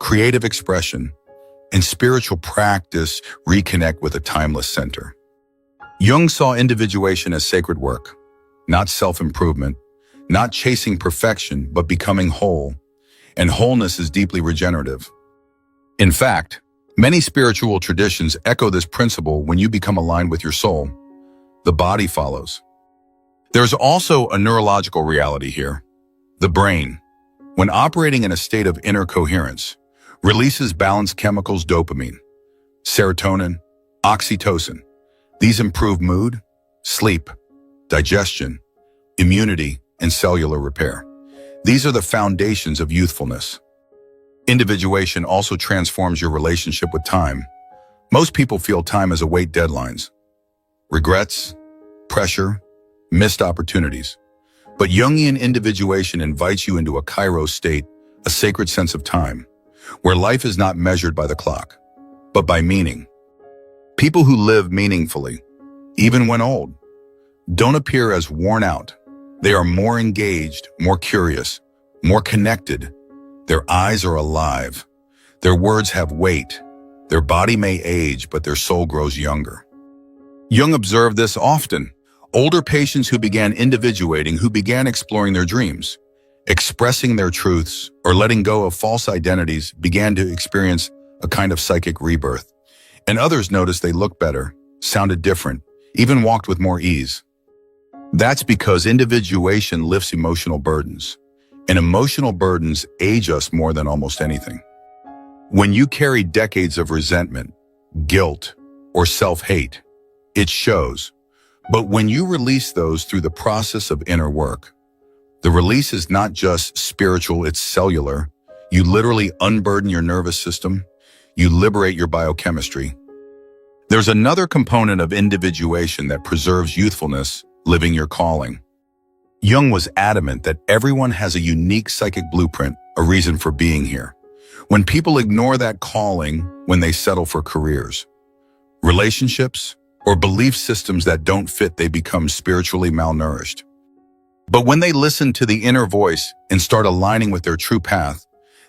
creative expression, and spiritual practice reconnect with a timeless center. Jung saw individuation as sacred work, not self-improvement, not chasing perfection, but becoming whole. And wholeness is deeply regenerative. In fact, many spiritual traditions echo this principle. When you become aligned with your soul, the body follows. There's also a neurological reality here. The brain, when operating in a state of inner coherence, releases balanced chemicals: dopamine, serotonin, oxytocin. These improve mood, sleep, digestion, immunity, and cellular repair. These are the foundations of youthfulness. Individuation also transforms your relationship with time. Most people feel time as a weight: deadlines, regrets, pressure, missed opportunities. But Jungian individuation invites you into a kairos state, a sacred sense of time, where life is not measured by the clock, but by meaning. People who live meaningfully, even when old, don't appear as worn out. They are more engaged, more curious, more connected. Their eyes are alive. Their words have weight. Their body may age, but their soul grows younger. Jung observed this often. Older patients who began individuating, who began exploring their dreams, expressing their truths, or letting go of false identities, began to experience a kind of psychic rebirth. And others noticed they looked better, sounded different, even walked with more ease. That's because individuation lifts emotional burdens, and emotional burdens age us more than almost anything. When you carry decades of resentment, guilt, or self-hate, it shows. But when you release those through the process of inner work, the release is not just spiritual, it's cellular. You literally unburden your nervous system. You liberate your biochemistry. There's another component of individuation that preserves youthfulness, living your calling. Jung was adamant that everyone has a unique psychic blueprint, a reason for being here. When people ignore that calling, when they settle for careers, relationships, or belief systems that don't fit, they become spiritually malnourished. But when they listen to the inner voice and start aligning with their true path,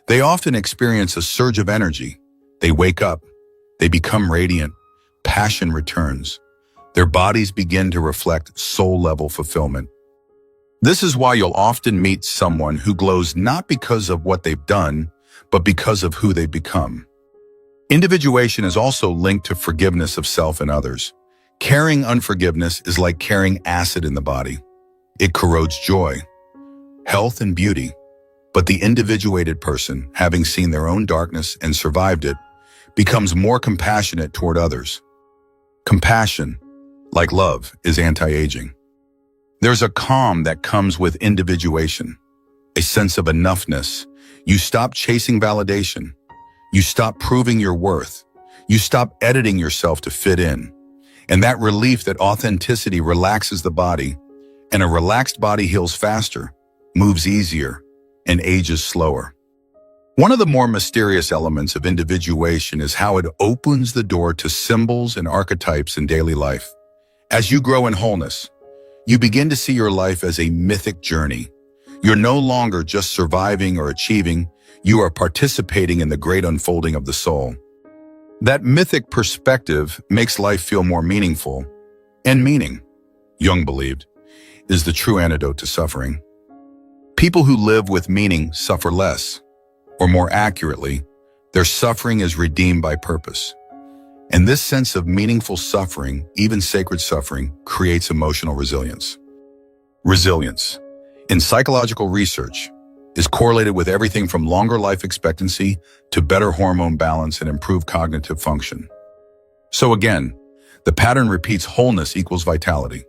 they often experience a surge of energy. They wake up, they become radiant, passion returns. Their bodies begin to reflect soul-level fulfillment. This is why you'll often meet someone who glows not because of what they've done, but because of who they've become. Individuation is also linked to forgiveness of self and others. Carrying unforgiveness is like carrying acid in the body. It corrodes joy, health, and beauty. But the individuated person, having seen their own darkness and survived it, becomes more compassionate toward others. Compassion, like love, is anti-aging. There's a calm that comes with individuation, a sense of enoughness. You stop chasing validation. You stop proving your worth. You stop editing yourself to fit in. And that relief, that authenticity, relaxes the body. And a relaxed body heals faster, moves easier, and ages slower. One of the more mysterious elements of individuation is how it opens the door to symbols and archetypes in daily life. As you grow in wholeness, you begin to see your life as a mythic journey. You're no longer just surviving or achieving, you are participating in the great unfolding of the soul. That mythic perspective makes life feel more meaningful, and meaning, Jung believed, is the true antidote to suffering. People who live with meaning suffer less, or more accurately, their suffering is redeemed by purpose. And this sense of meaningful suffering, even sacred suffering, creates emotional resilience. Resilience, in psychological research, is correlated with everything from longer life expectancy to better hormone balance and improved cognitive function. So again, the pattern repeats: wholeness equals vitality.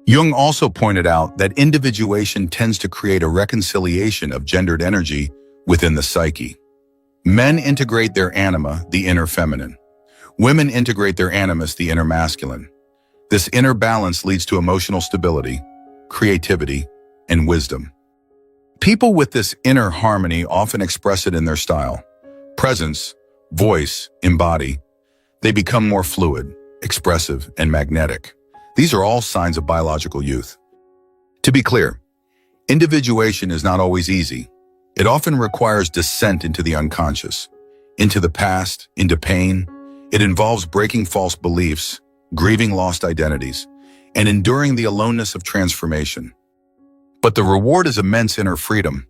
Jung also pointed out that individuation tends to create a reconciliation of gendered energy within the psyche. Men integrate their anima, the inner feminine. Women integrate their animus, the inner masculine. This inner balance leads to emotional stability, creativity, and wisdom. People with this inner harmony often express it in their style, presence, voice, embody. They become more fluid, expressive, and magnetic. These are all signs of biological youth. To be clear, individuation is not always easy. It often requires descent into the unconscious, into the past, into pain. It involves breaking false beliefs, grieving lost identities, and enduring the aloneness of transformation. But the reward is immense inner freedom.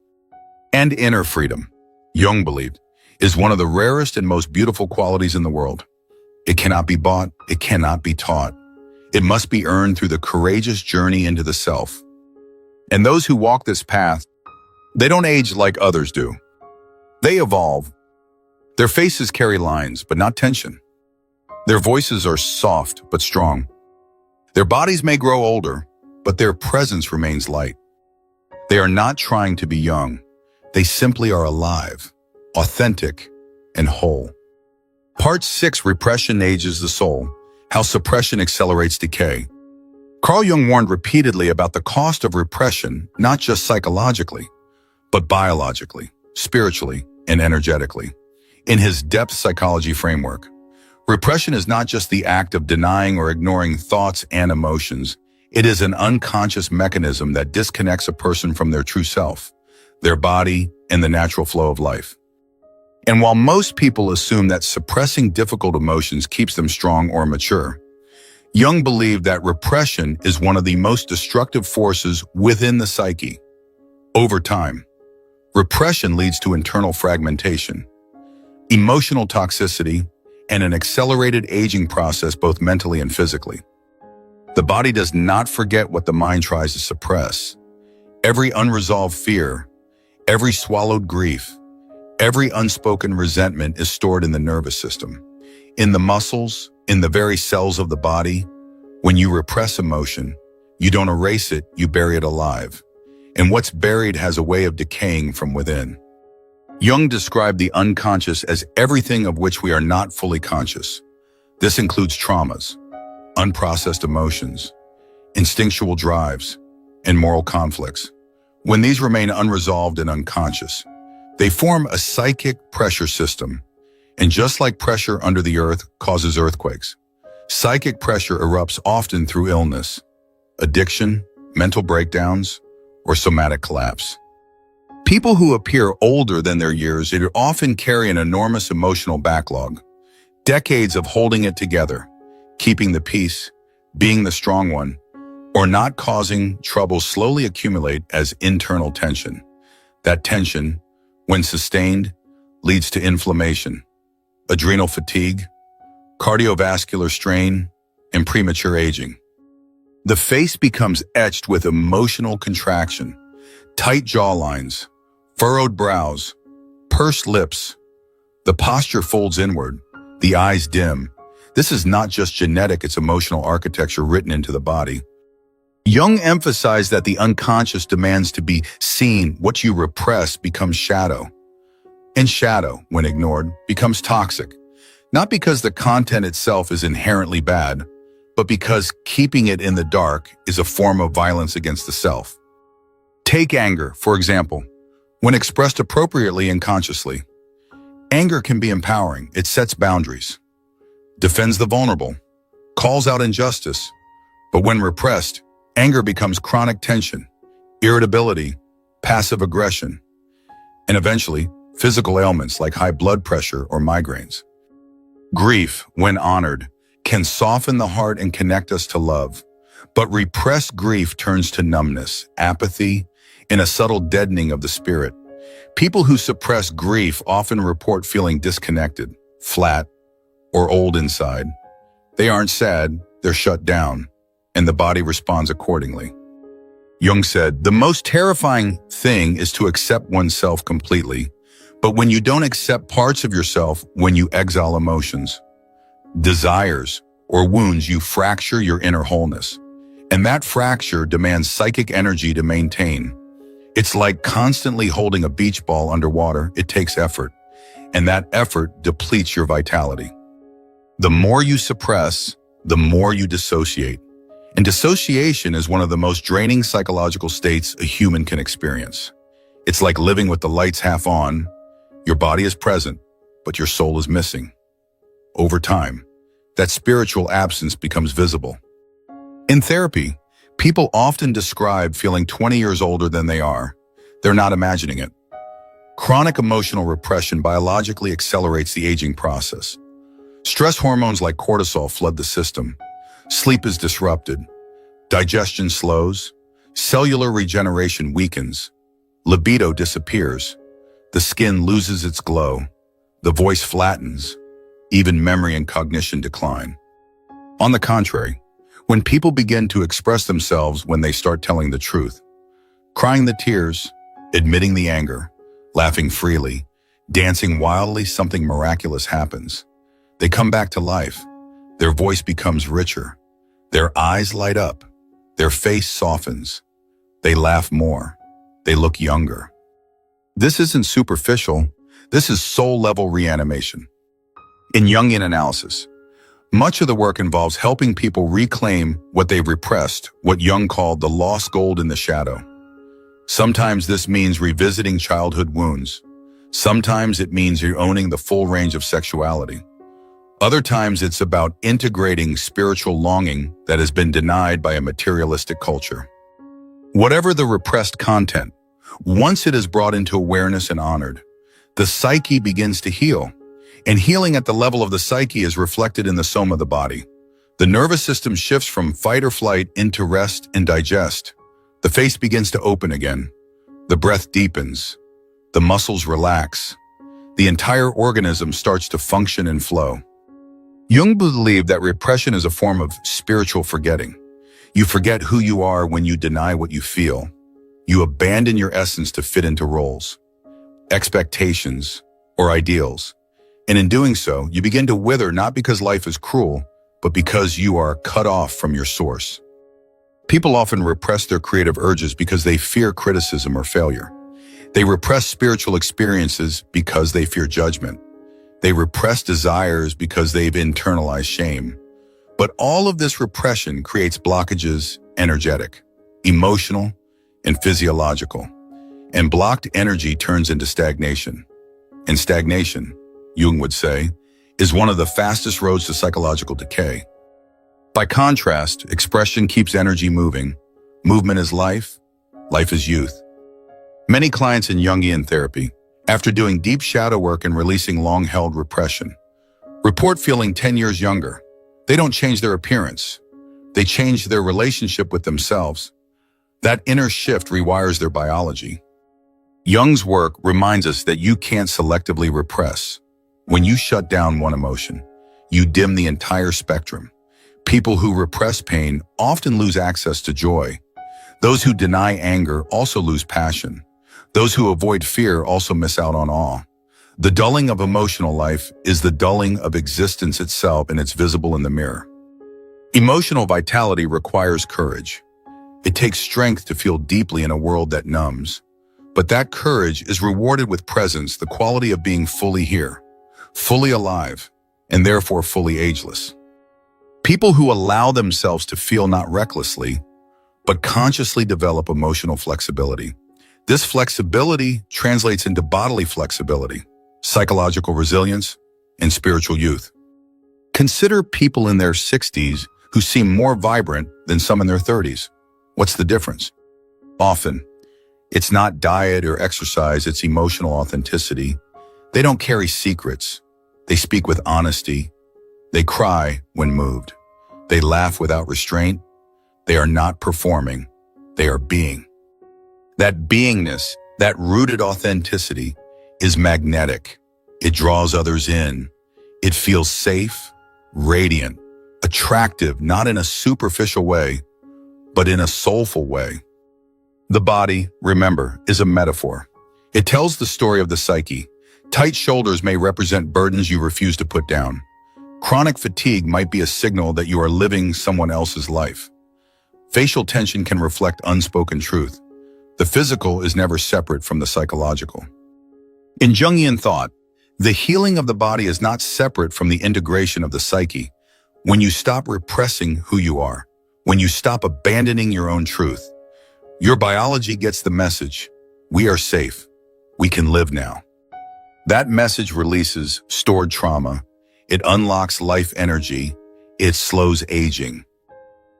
And inner freedom, Jung believed, is one of the rarest and most beautiful qualities in the world. It cannot be bought, it cannot be taught. It must be earned through the courageous journey into the self. And those who walk this path, they don't age like others do. They evolve. Their faces carry lines, but not tension. Their voices are soft, but strong. Their bodies may grow older, but their presence remains light. They are not trying to be young. They simply are alive, authentic, and whole. Part 6, Repression Ages the Soul. How suppression accelerates decay. Carl Jung warned repeatedly about the cost of repression, not just psychologically, but biologically, spiritually, and energetically. In his depth psychology framework, repression is not just the act of denying or ignoring thoughts and emotions. It is an unconscious mechanism that disconnects a person from their true self, their body, and the natural flow of life. And while most people assume that suppressing difficult emotions keeps them strong or mature, Jung believed that repression is one of the most destructive forces within the psyche. Over time, repression leads to internal fragmentation. emotional toxicity, and an accelerated aging process both mentally and physically. The body does not forget what the mind tries to suppress. Every unresolved fear, every swallowed grief, every unspoken resentment is stored in the nervous system, in the muscles, in the very cells of the body. When you repress emotion, you don't erase it, you bury it alive. And what's buried has a way of decaying from within. Jung described the unconscious as everything of which we are not fully conscious. This includes traumas, unprocessed emotions, instinctual drives, and moral conflicts. When these remain unresolved and unconscious, they form a psychic pressure system. And just like pressure under the earth causes earthquakes, psychic pressure erupts often through illness, addiction, mental breakdowns, or somatic collapse. People who appear older than their years often carry an enormous emotional backlog, decades of holding it together, keeping the peace, being the strong one, or not causing trouble slowly accumulate as internal tension. That tension, when sustained, leads to inflammation, adrenal fatigue, cardiovascular strain, and premature aging. The face becomes etched with emotional contraction, tight jawlines, furrowed brows, pursed lips. The posture folds inward, the eyes dim. This is not just genetic, it's emotional architecture written into the body. Jung emphasized that the unconscious demands to be seen. What you repress becomes shadow. And shadow, when ignored, becomes toxic. Not because the content itself is inherently bad, but because keeping it in the dark is a form of violence against the self. Take anger, for example. When expressed appropriately and consciously, anger can be empowering. It sets boundaries, defends the vulnerable, calls out injustice. But when repressed, anger becomes chronic tension, irritability, passive aggression, and eventually physical ailments like high blood pressure or migraines. Grief, when honored, can soften the heart and connect us to love. But repressed grief turns to numbness, apathy, and a subtle deadening of the spirit. People who suppress grief often report feeling disconnected, flat, or old inside. They aren't sad, they're shut down, and the body responds accordingly. Jung said, "The most terrifying thing is to accept oneself completely, but when you don't accept parts of yourself, when you exile emotions, desires, or wounds, you fracture your inner wholeness. And that fracture demands psychic energy to maintain. It's like constantly holding a beach ball underwater. It takes effort, and that effort depletes your vitality. The more you suppress, the more you dissociate. And dissociation is one of the most draining psychological states a human can experience. It's like living with the lights half on. Your body is present, but your soul is missing. Over time, that spiritual absence becomes visible. In therapy, people often describe feeling 20 years older than they are. They're not imagining it. Chronic emotional repression biologically accelerates the aging process. Stress hormones like cortisol flood the system. Sleep is disrupted. Digestion slows. Cellular regeneration weakens. Libido disappears. The skin loses its glow. The voice flattens. Even memory and cognition decline. On the contrary, when people begin to express themselves, when they start telling the truth, crying the tears, admitting the anger, laughing freely, dancing wildly, something miraculous happens. They come back to life. Their voice becomes richer. Their eyes light up. Their face softens. They laugh more. They look younger. This isn't superficial. This is soul-level reanimation. In Jungian analysis, much of the work involves helping people reclaim what they've repressed, what Jung called the lost gold in the shadow. Sometimes this means revisiting childhood wounds. Sometimes it means you're owning the full range of sexuality. Other times it's about integrating spiritual longing that has been denied by a materialistic culture. Whatever the repressed content, once it is brought into awareness and honored, the psyche begins to heal. And healing at the level of the psyche is reflected in the soma of the body. The nervous system shifts from fight or flight into rest and digest. The face begins to open again. The breath deepens. The muscles relax. the entire organism starts to function and flow. Jung believed that repression is a form of spiritual forgetting. You forget who you are when you deny what you feel. You abandon your essence to fit into roles, expectations, or ideals. And in doing so, you begin to wither not because life is cruel, but because you are cut off from your source. People often repress their creative urges because they fear criticism or failure. They repress spiritual experiences because they fear judgment. They repress desires because they've internalized shame. But all of this repression creates blockages, energetic, emotional, and physiological. And blocked energy turns into stagnation. And stagnation, Jung would say, is one of the fastest roads to psychological decay. By contrast, expression keeps energy moving. Movement is life. Life is youth. Many clients in Jungian therapy, after doing deep shadow work and releasing long-held repression, report feeling 10 years younger. They don't change their appearance. They change their relationship with themselves. That inner shift rewires their biology. Jung's work reminds us that you can't selectively repress. When you shut down one emotion, you dim the entire spectrum. People who repress pain often lose access to joy. Those who deny anger also lose passion. Those who avoid fear also miss out on awe. The dulling of emotional life is the dulling of existence itself, and it's visible in the mirror. Emotional vitality requires courage. It takes strength to feel deeply in a world that numbs. But that courage is rewarded with presence, the quality of being fully here, fully alive, and therefore fully ageless. People who allow themselves to feel not recklessly, but consciously develop emotional flexibility. This flexibility translates into bodily flexibility, psychological resilience, and spiritual youth. Consider people in their 60s who seem more vibrant than some in their 30s. What's the difference? Often, it's not diet or exercise, it's emotional authenticity. They don't carry secrets. They speak with honesty. They cry when moved. They laugh without restraint. They are not performing. They are being. That beingness, that rooted authenticity, is magnetic. It draws others in. It feels safe, radiant, attractive, not in a superficial way, but in a soulful way. The body, remember, is a metaphor. It tells the story of the psyche. Tight shoulders may represent burdens you refuse to put down. Chronic fatigue might be a signal that you are living someone else's life. Facial tension can reflect unspoken truth. The physical is never separate from the psychological. In Jungian thought, the healing of the body is not separate from the integration of the psyche. When you stop repressing who you are, when you stop abandoning your own truth, your biology gets the message. We are safe. We can live now. That message releases stored trauma. It unlocks life energy. It slows aging.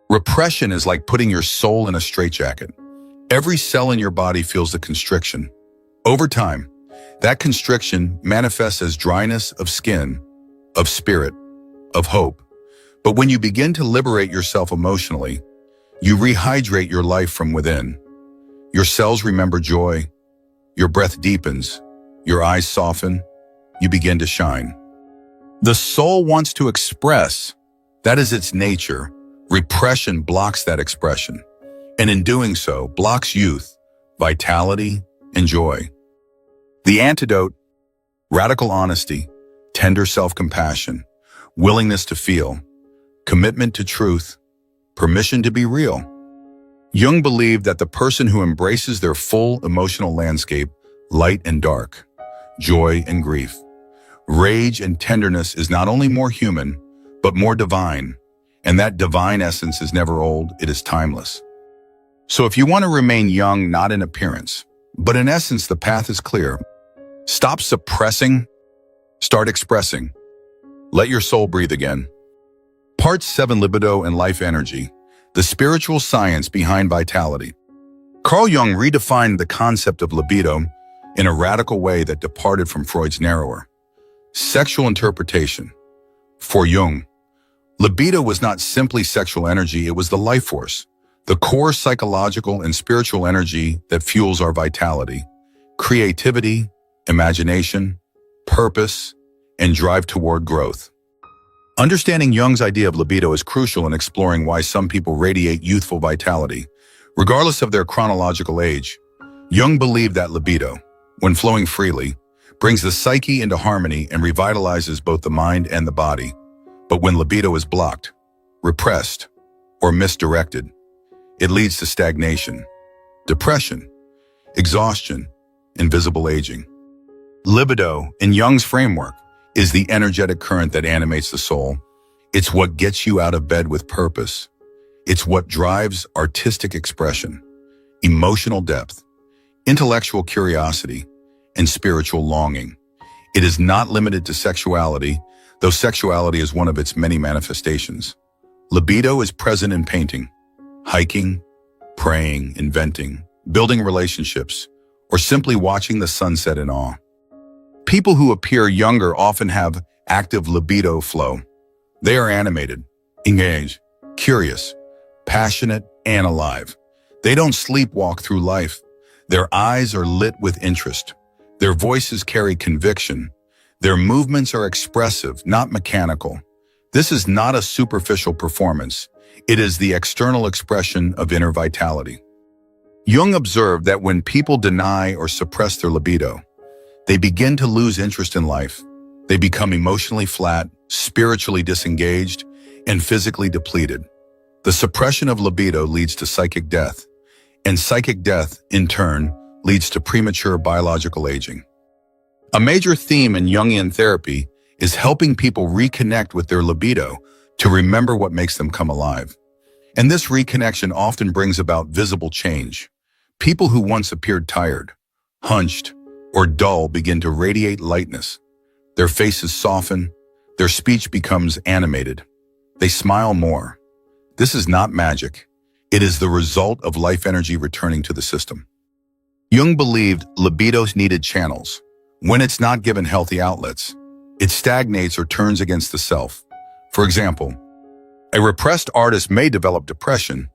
Repression is like putting your soul in a straitjacket. Every cell in your body feels the constriction. Over time, that constriction manifests as dryness of skin, of spirit, of hope. But when you begin to liberate yourself emotionally, you rehydrate your life from within. Your cells remember joy. Your breath deepens. Your eyes soften. You begin to shine. The soul wants to express. That is its nature. Repression blocks that expression. And in doing so, blocks youth, vitality, and joy. The antidote: radical honesty, tender self-compassion, willingness to feel, commitment to truth, permission to be real. Jung believed that the person who embraces their full emotional landscape, light and dark, joy and grief, rage and tenderness, is not only more human, but more divine. And that divine essence is never old, it is timeless. So if you want to remain young, not in appearance, but in essence, the path is clear. Stop suppressing, start expressing. Let your soul breathe again. Part 7: Libido and Life Energy, the spiritual science behind vitality. Carl Jung redefined the concept of libido in a radical way that departed from Freud's narrower sexual interpretation. For Jung, libido was not simply sexual energy, it was the life force, the core psychological and spiritual energy that fuels our vitality, creativity, imagination, purpose, and drive toward growth. Understanding Jung's idea of libido is crucial in exploring why some people radiate youthful vitality, regardless of their chronological age. Jung believed that libido, when flowing freely, brings the psyche into harmony and revitalizes both the mind and the body. But when libido is blocked, repressed, or misdirected, it leads to stagnation, depression, exhaustion, and visible aging. Libido, in Jung's framework, is the energetic current that animates the soul. It's what gets you out of bed with purpose. It's what drives artistic expression, emotional depth, intellectual curiosity, and spiritual longing. It is not limited to sexuality, though sexuality is one of its many manifestations. Libido is present in painting, hiking, praying, inventing, building relationships, or simply watching the sunset in awe. People who appear younger often have active libido flow. They are animated, engaged, curious, passionate, and alive. They don't sleepwalk through life. Their eyes are lit with interest. Their voices carry conviction. Their movements are expressive, not mechanical. This is not a superficial performance. It is the external expression of inner vitality. Jung observed that when people deny or suppress their libido, they begin to lose interest in life. They become emotionally flat, spiritually disengaged, and physically depleted. The suppression of libido leads to psychic death, and psychic death, in turn, leads to premature biological aging. A major theme in Jungian therapy is helping people reconnect with their libido to remember what makes them come alive. And this reconnection often brings about visible change. People who once appeared tired, hunched, or dull begin to radiate lightness. Their faces soften, their speech becomes animated. They smile more. This is not magic. It is the result of life energy returning to the system. Jung believed libido needed channels. When it's not given healthy outlets, it stagnates or turns against the self. For example, a repressed artist may develop depression.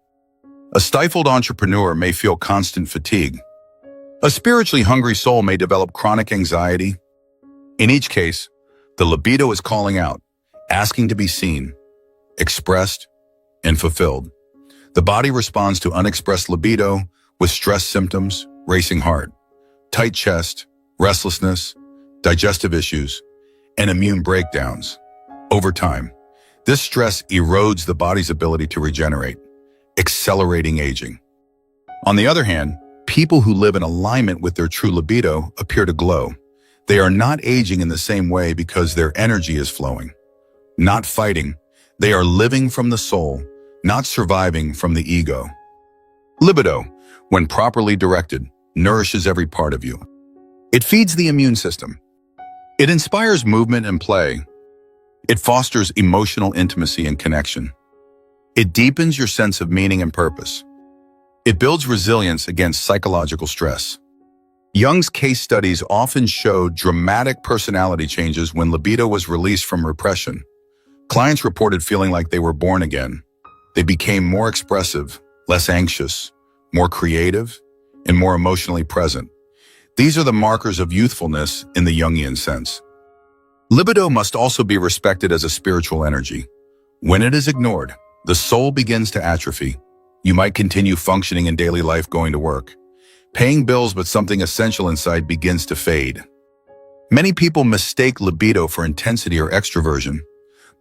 A stifled entrepreneur may feel constant fatigue. A spiritually hungry soul may develop chronic anxiety. In each case, the libido is calling out, asking to be seen, expressed, and fulfilled. The body responds to unexpressed libido with stress symptoms, racing heart, tight chest, restlessness, digestive issues, and immune breakdowns. Over time, this stress erodes the body's ability to regenerate, accelerating aging. On the other hand, people who live in alignment with their true libido appear to glow. They are not aging in the same way because their energy is flowing. Not fighting, they are living from the soul, not surviving from the ego. Libido, when properly directed, nourishes every part of you. It feeds the immune system. It inspires movement and play. It fosters emotional intimacy and connection. It deepens your sense of meaning and purpose. It builds resilience against psychological stress. Jung's case studies often showed dramatic personality changes when libido was released from repression. Clients reported feeling like they were born again. They became more expressive, less anxious, more creative, and more emotionally present. These are the markers of youthfulness in the Jungian sense. Libido must also be respected as a spiritual energy. When it is ignored, the soul begins to atrophy. You might continue functioning in daily life, going to work, paying bills, but something essential inside begins to fade. Many people mistake libido for intensity or extroversion,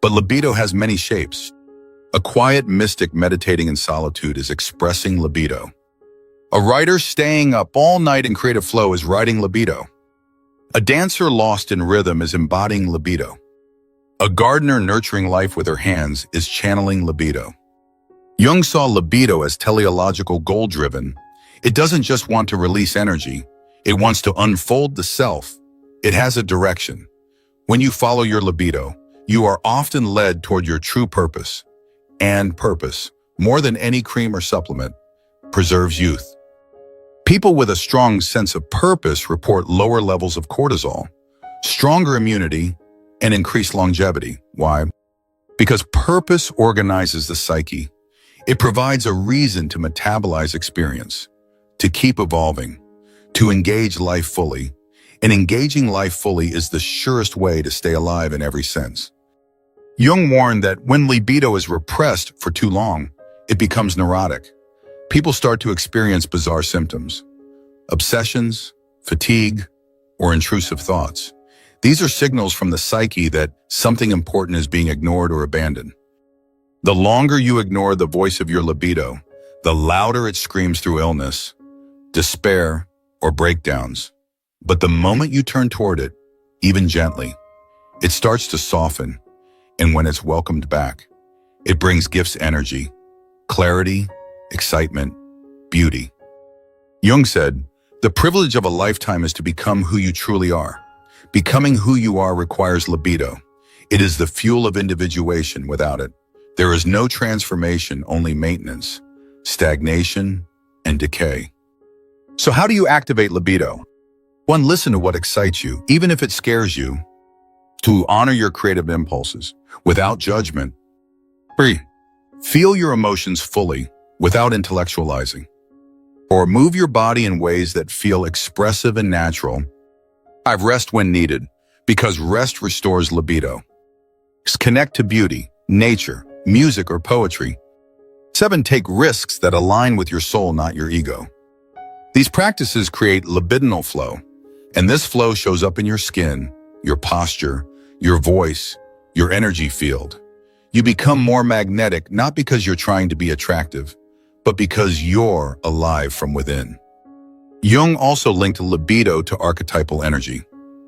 but libido has many shapes. A quiet mystic meditating in solitude is expressing libido. A writer staying up all night in creative flow is writing libido. A dancer lost in rhythm is embodying libido. A gardener nurturing life with her hands is channeling libido. Jung saw libido as teleological, goal-driven. It doesn't just want to release energy. It wants to unfold the self. It has a direction. When you follow your libido, you are often led toward your true purpose. And purpose, more than any cream or supplement, preserves youth. People with a strong sense of purpose report lower levels of cortisol, stronger immunity, and increased longevity. Why? Because purpose organizes the psyche. It provides a reason to metabolize experience, to keep evolving, to engage life fully. and engaging life fully is the surest way to stay alive in every sense. Jung warned that when libido is repressed for too long, it becomes neurotic. People start to experience bizarre symptoms, obsessions, fatigue, or intrusive thoughts. These are signals from the psyche that something important is being ignored or abandoned. The longer you ignore the voice of your libido, the louder it screams through illness, despair, or breakdowns. But the moment you turn toward it, even gently, it starts to soften, and when it's welcomed back, it brings gifts energy, clarity, excitement, beauty. Jung said, "The privilege of a lifetime is to become who you truly are. Becoming who you are requires libido. It is the fuel of individuation. Without it, there is no transformation, only maintenance, stagnation, and decay." So how do you activate libido? 1. Listen to what excites you, even if it scares you. 2. Honor your creative impulses, without judgment. 3. Feel your emotions fully, without intellectualizing. 4. Move your body in ways that feel expressive and natural. 5. Rest when needed, because rest restores libido. 6. Connect to beauty, nature, music, or poetry. 7. Take risks that align with your soul, not your ego. These practices create libidinal flow, and this flow shows up in your skin, your posture, your voice, your energy field. You become more magnetic, not because you're trying to be attractive, but because you're alive from within. Jung also linked libido to archetypal energy.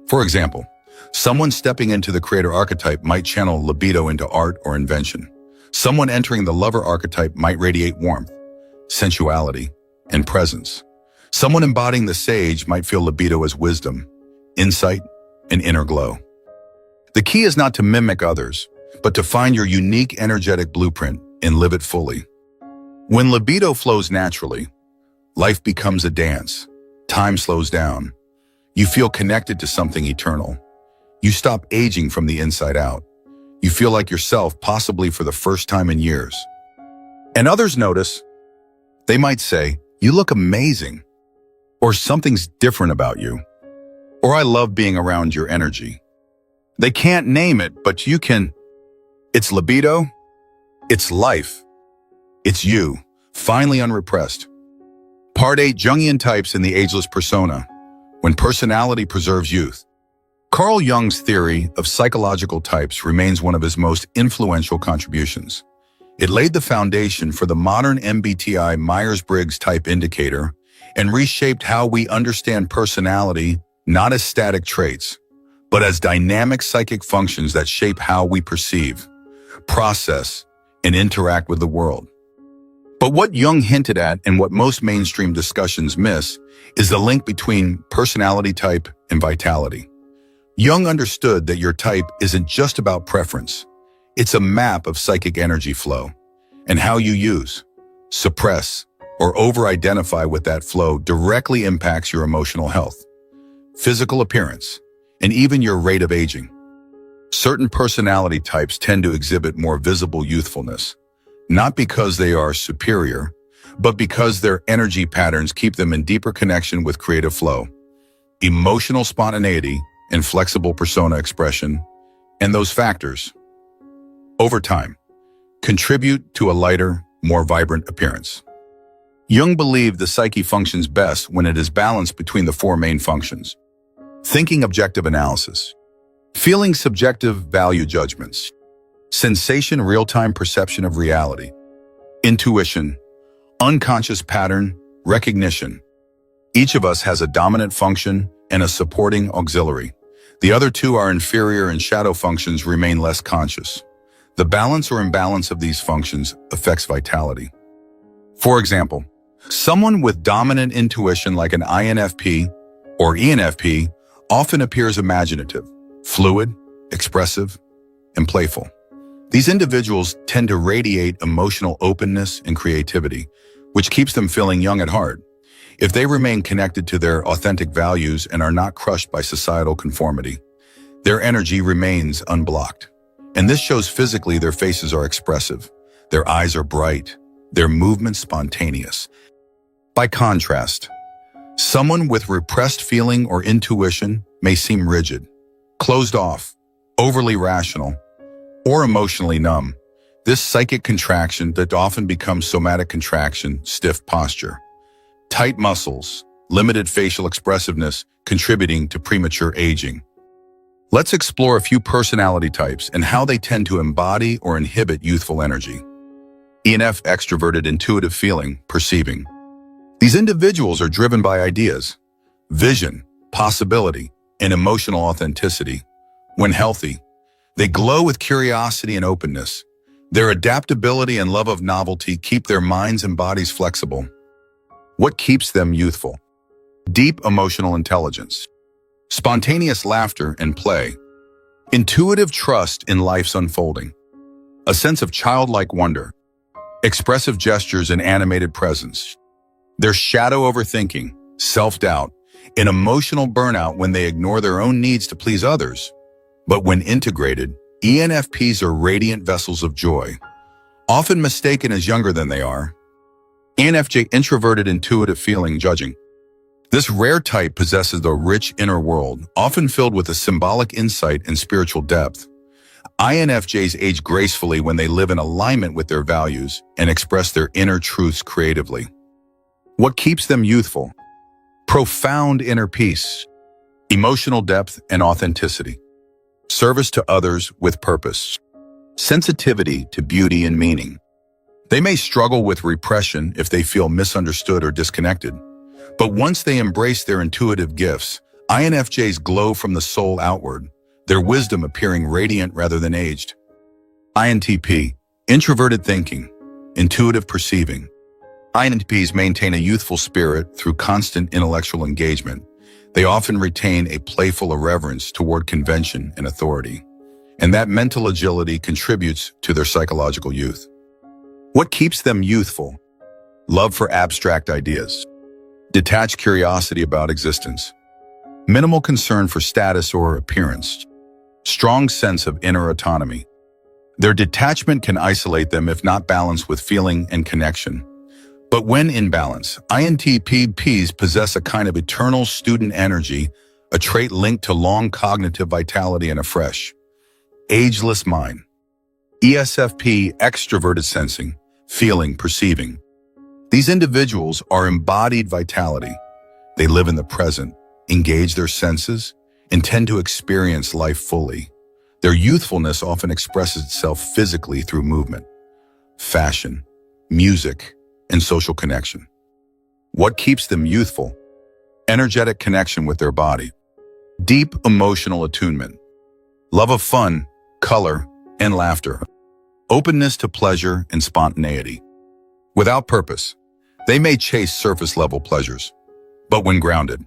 For example, someone stepping into the creator archetype might channel libido into art or invention. Someone entering the lover archetype might radiate warmth, sensuality, and presence. Someone embodying the sage might feel libido as wisdom, insight, and inner glow. The key is not to mimic others, but to find your unique energetic blueprint and live it fully. When libido flows naturally, life becomes a dance. Time slows down. You feel connected to something eternal. You stop aging from the inside out. You feel like yourself, possibly for the first time in years. And others notice. They might say, "You look amazing," or "Something's different about you," or "I love being around your energy." They can't name it, but you can. It's libido. It's life. It's you, finally unrepressed. Part 8. Jungian types in the ageless persona. When personality preserves youth. Carl Jung's theory of psychological types remains one of his most influential contributions. It laid the foundation for the modern MBTI Myers-Briggs type indicator and reshaped how we understand personality not as static traits, but as dynamic psychic functions that shape how we perceive, process, and interact with the world. But what Jung hinted at, and what most mainstream discussions miss, is the link between personality type and vitality. Jung understood that your type isn't just about preference. It's a map of psychic energy flow, and how you use, suppress, or over-identify with that flow directly impacts your emotional health, physical appearance, and even your rate of aging. Certain personality types tend to exhibit more visible youthfulness, not because they are superior, but because their energy patterns keep them in deeper connection with creative flow, emotional spontaneity, and flexible persona expression, and those factors, over time, contribute to a lighter, more vibrant appearance. Jung believed the psyche functions best when it is balanced between the 4 main functions: thinking objective analysis, feeling subjective value judgments, sensation real-time perception of reality, intuition, unconscious pattern recognition. Each of us has a dominant function and a supporting auxiliary. The other 2 are inferior, and shadow functions remain less conscious. The balance or imbalance of these functions affects vitality. For example, someone with dominant intuition like an INFP or ENFP often appears imaginative, fluid, expressive, and playful. These individuals tend to radiate emotional openness and creativity, which keeps them feeling young at heart. If they remain connected to their authentic values and are not crushed by societal conformity, their energy remains unblocked. And this shows physically. Their faces are expressive, their eyes are bright, their movements spontaneous. By contrast, Someone with repressed feeling or intuition may seem rigid, closed off, overly rational, or emotionally numb. This psychic contraction that often becomes somatic contraction, stiff posture, tight muscles, limited facial expressiveness contributing to premature aging. Let's explore a few personality types and how they tend to embody or inhibit youthful energy. ENF, extroverted, intuitive feeling, perceiving. These individuals are driven by ideas, vision, possibility, and emotional authenticity. When healthy, they glow with curiosity and openness. Their adaptability and love of novelty keep their minds and bodies flexible. What keeps them youthful? Deep emotional intelligence, spontaneous laughter and play, intuitive trust in life's unfolding, a sense of childlike wonder, expressive gestures and animated presence. Their shadow overthinking, self-doubt, and emotional burnout when they ignore their own needs to please others. But when integrated, ENFPs are radiant vessels of joy, often mistaken as younger than they are. ENFJ, introverted, intuitive feeling, judging. This rare type possesses a rich inner world, often filled with a symbolic insight and spiritual depth. INFJs age gracefully when they live in alignment with their values and express their inner truths creatively. What keeps them youthful? Profound inner peace, emotional depth and authenticity, service to others with purpose, sensitivity to beauty and meaning. They may struggle with repression if they feel misunderstood or disconnected, but once they embrace their intuitive gifts, INFJs glow from the soul outward, their wisdom appearing radiant rather than aged. INTP, introverted thinking, intuitive perceiving. INTPs maintain a youthful spirit through constant intellectual engagement. They often retain a playful irreverence toward convention and authority, and that mental agility contributes to their psychological youth. What keeps them youthful? Love for abstract ideas, detached curiosity about existence, minimal concern for status or appearance, strong sense of inner autonomy. Their detachment can isolate them if not balanced with feeling and connection. But when in balance, INTPs possess a kind of eternal student energy, a trait linked to long cognitive vitality and a fresh, ageless mind. ESFP, extroverted sensing, feeling, perceiving. These individuals are embodied vitality. They live in the present, engage their senses, and tend to experience life fully. Their youthfulness often expresses itself physically through movement, fashion, music, and social connection. What keeps them youthful? Energetic connection with their body, deep emotional attunement, love of fun, color, and laughter, openness to pleasure and spontaneity. Without purpose, they may chase surface-level pleasures. But when grounded,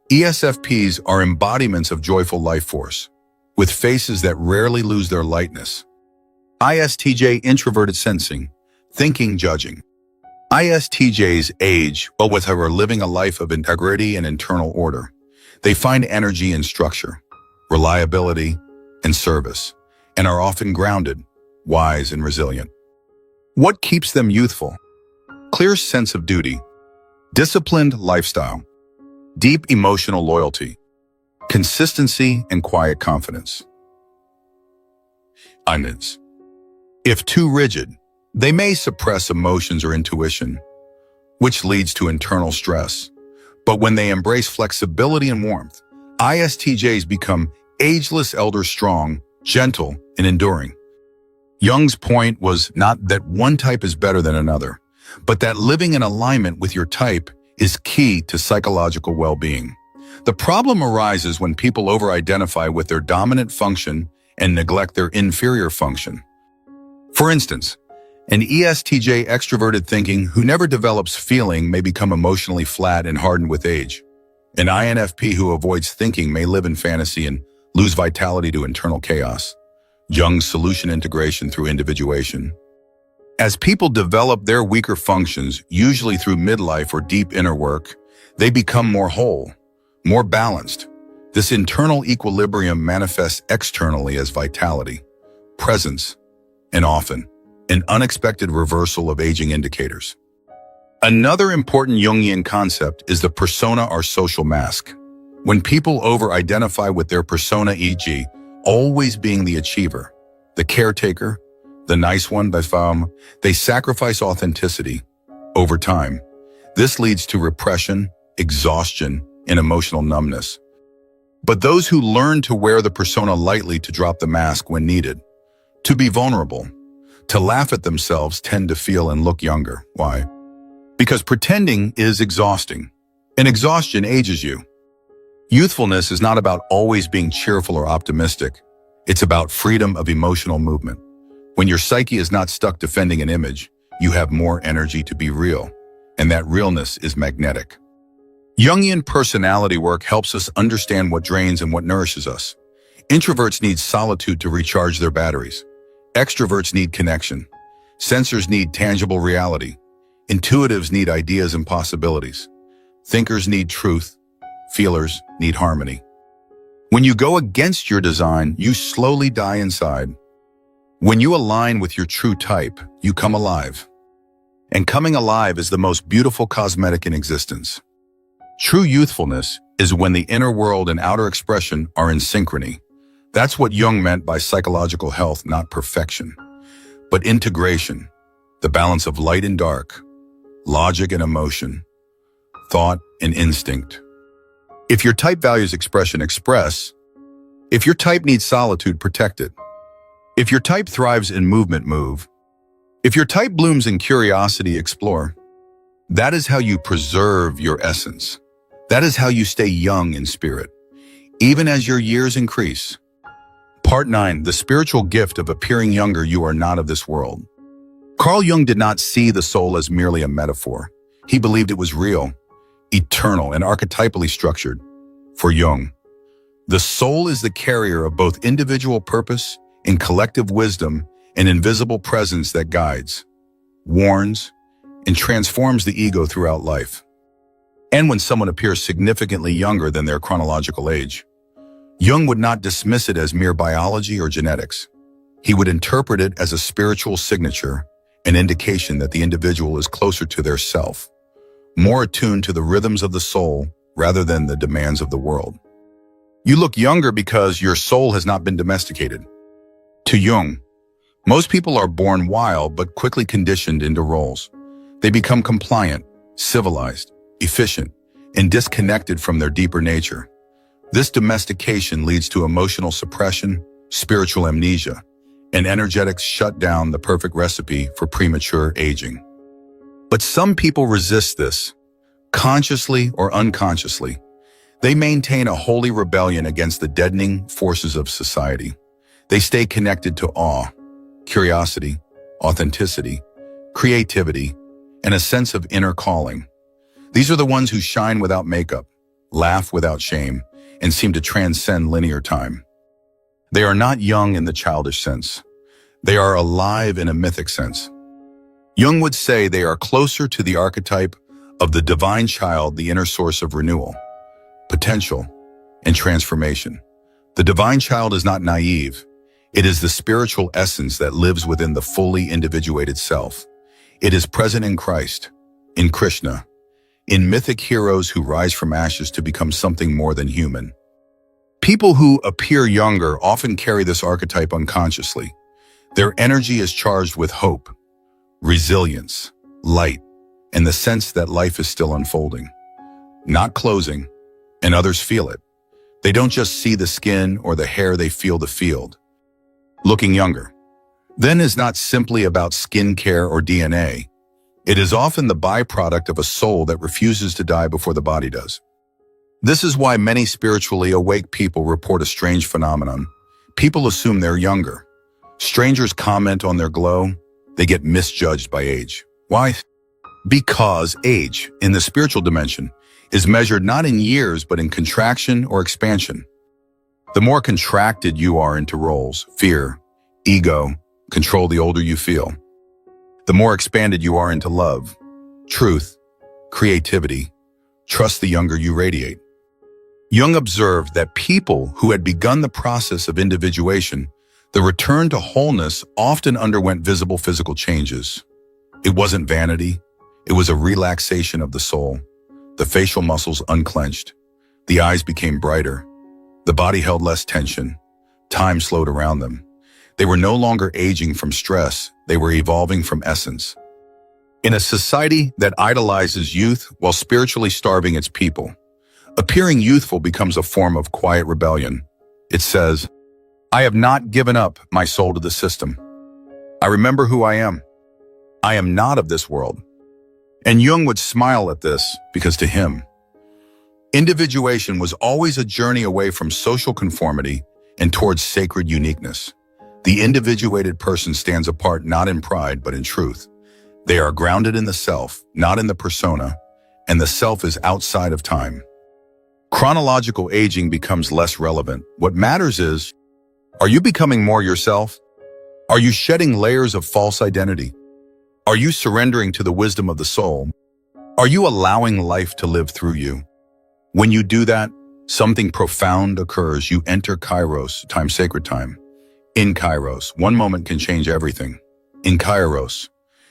ESFPs are embodiments of joyful life force, with faces that rarely lose their lightness. ISTJ, introverted sensing, thinking, judging. ISTJs age well with her living a life of integrity and internal order. They find energy in structure, reliability, and service, and are often grounded, wise, and resilient. What keeps them youthful? Clear sense of duty, disciplined lifestyle, deep emotional loyalty, consistency, and quiet confidence. Abundance. If too rigid, they may suppress emotions or intuition, which leads to internal stress. But when they embrace flexibility and warmth, ISTJs become ageless, elder strong, gentle, and enduring. Jung's point was not that one type is better than another, but that living in alignment with your type is key to psychological well-being. The problem arises when people over-identify with their dominant function and neglect their inferior function. For instance, an ESTJ, extroverted thinking, who never develops feeling may become emotionally flat and hardened with age. An INFP who avoids thinking may live in fantasy and lose vitality to internal chaos. Jung's solution: integration through individuation. As people develop their weaker functions, usually through midlife or deep inner work, they become more whole, more balanced. This internal equilibrium manifests externally as vitality, presence, and often an unexpected reversal of aging indicators. Another important Jungian concept is the persona or social mask. When people over-identify with their persona, e.g., always being the achiever, the caretaker, the nice one, they sacrifice authenticity over time. This leads to repression, exhaustion, and emotional numbness. But those who learn to wear the persona lightly, to drop the mask when needed, to be vulnerable, to laugh at themselves, tend to feel and look younger. Why? Because pretending is exhausting, and exhaustion ages you. Youthfulness is not about always being cheerful or optimistic. It's about freedom of emotional movement. When your psyche is not stuck defending an image, you have more energy to be real, and that realness is magnetic. Jungian personality work helps us understand what drains and what nourishes us. Introverts need solitude to recharge their batteries. Extroverts need connection. Sensors need tangible reality. Intuitives need ideas and possibilities. Thinkers need truth. Feelers need harmony. When you go against your design, you slowly die inside. When you align with your true type, you come alive. And coming alive is the most beautiful cosmetic in existence. True youthfulness is when the inner world and outer expression are in synchrony. That's what Jung meant by psychological health, not perfection, but integration, the balance of light and dark, logic and emotion, thought and instinct. If your type values expression, express. If your type needs solitude, protect it. If your type thrives in movement, move. If your type blooms in curiosity, explore. That is how you preserve your essence. That is how you stay young in spirit, even as your years increase. Part 9, the spiritual gift of appearing younger. You are not of this world. Carl Jung did not see the soul as merely a metaphor. He believed it was real, eternal, and archetypally structured. For Jung, the soul is the carrier of both individual purpose and collective wisdom, an invisible presence that guides, warns, and transforms the ego throughout life. And when someone appears significantly younger than their chronological age, Jung would not dismiss it as mere biology or genetics. He would interpret it as a spiritual signature, an indication that the individual is closer to their self, more attuned to the rhythms of the soul rather than the demands of the world. You look younger because your soul has not been domesticated. To Jung, most people are born wild but quickly conditioned into roles. They become compliant, civilized, efficient, and disconnected from their deeper nature. This domestication leads to emotional suppression, spiritual amnesia, and energetics shut down, the perfect recipe for premature aging. But some people resist this, consciously or unconsciously. They maintain a holy rebellion against the deadening forces of society. They stay connected to awe, curiosity, authenticity, creativity, and a sense of inner calling. These are the ones who shine without makeup, laugh without shame, and seem to transcend linear time. They are not young in the childish sense. They are alive in a mythic sense. Jung would say they are closer to the archetype of the divine child, the inner source of renewal, potential, and transformation. The divine child is not naive. It is the spiritual essence that lives within the fully individuated self. It is present in Christ, in Krishna, in mythic heroes who rise from ashes to become something more than human. People who appear younger often carry this archetype unconsciously. Their energy is charged with hope, resilience, light, and the sense that life is still unfolding, not closing, and others feel it. They don't just see the skin or the hair, they feel the field. Looking younger, then, is not simply about skincare or DNA. It is often the byproduct of a soul that refuses to die before the body does. This is why many spiritually awake people report a strange phenomenon. People assume they're younger. Strangers comment on their glow. They get misjudged by age. Why? Because age, in the spiritual dimension, is measured not in years but in contraction or expansion. The more contracted you are into roles, fear, ego, control, the older you feel. The more expanded you are into love, truth, creativity, trust, the younger you radiate. Jung observed that people who had begun the process of individuation, the return to wholeness, often underwent visible physical changes. It wasn't vanity. It was a relaxation of the soul. The facial muscles unclenched. The eyes became brighter. The body held less tension. Time slowed around them. They were no longer aging from stress. They were evolving from essence. In a society that idolizes youth while spiritually starving its people, appearing youthful becomes a form of quiet rebellion. It says, I have not given up my soul to the system. I remember who I am. I am not of this world. And Jung would smile at this because to him, individuation was always a journey away from social conformity and towards sacred uniqueness. The individuated person stands apart not in pride but in truth. They are grounded in the self, not in the persona, and the self is outside of time. Chronological aging becomes less relevant. What matters is, are you becoming more yourself? Are you shedding layers of false identity? Are you surrendering to the wisdom of the soul? Are you allowing life to live through you? When you do that, something profound occurs. You enter Kairos, time, sacred time. In Kairos, one moment can change everything. In Kairos,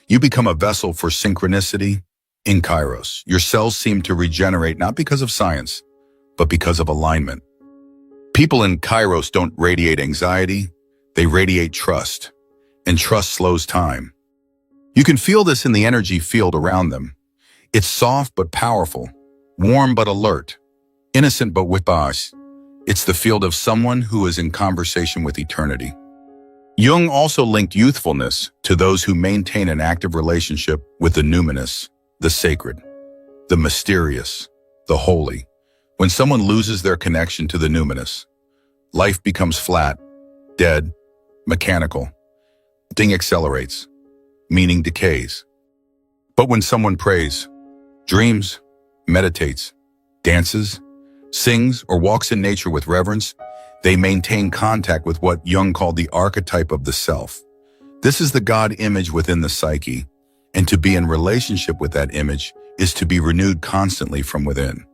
you become a vessel for synchronicity. In Kairos, your cells seem to regenerate not because of science, but because of alignment. People in Kairos don't radiate anxiety, they radiate trust, and trust slows time. You can feel this in the energy field around them. It's soft but powerful, warm but alert, innocent but with bias. It's the field of someone who is in conversation with eternity. Jung also linked youthfulness to those who maintain an active relationship with the numinous, the sacred, the mysterious, the holy. When someone loses their connection to the numinous, life becomes flat, dead, mechanical. Thing accelerates, meaning decays. But when someone prays, dreams, meditates, dances, sings, or walks in nature with reverence, they maintain contact with what Jung called the archetype of the self. This is the God image within the psyche, and to be in relationship with that image is to be renewed constantly from within.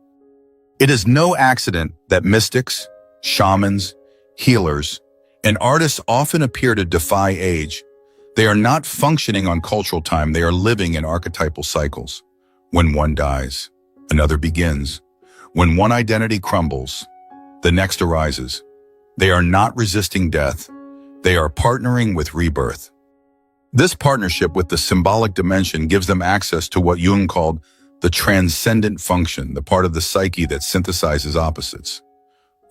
It is no accident that mystics, shamans, healers, and artists often appear to defy age. They are not functioning on cultural time, they are living in archetypal cycles. When one dies, another begins. When one identity crumbles, the next arises. They are not resisting death, they are partnering with rebirth. This partnership with the symbolic dimension gives them access to what Jung called the transcendent function, the part of the psyche that synthesizes opposites,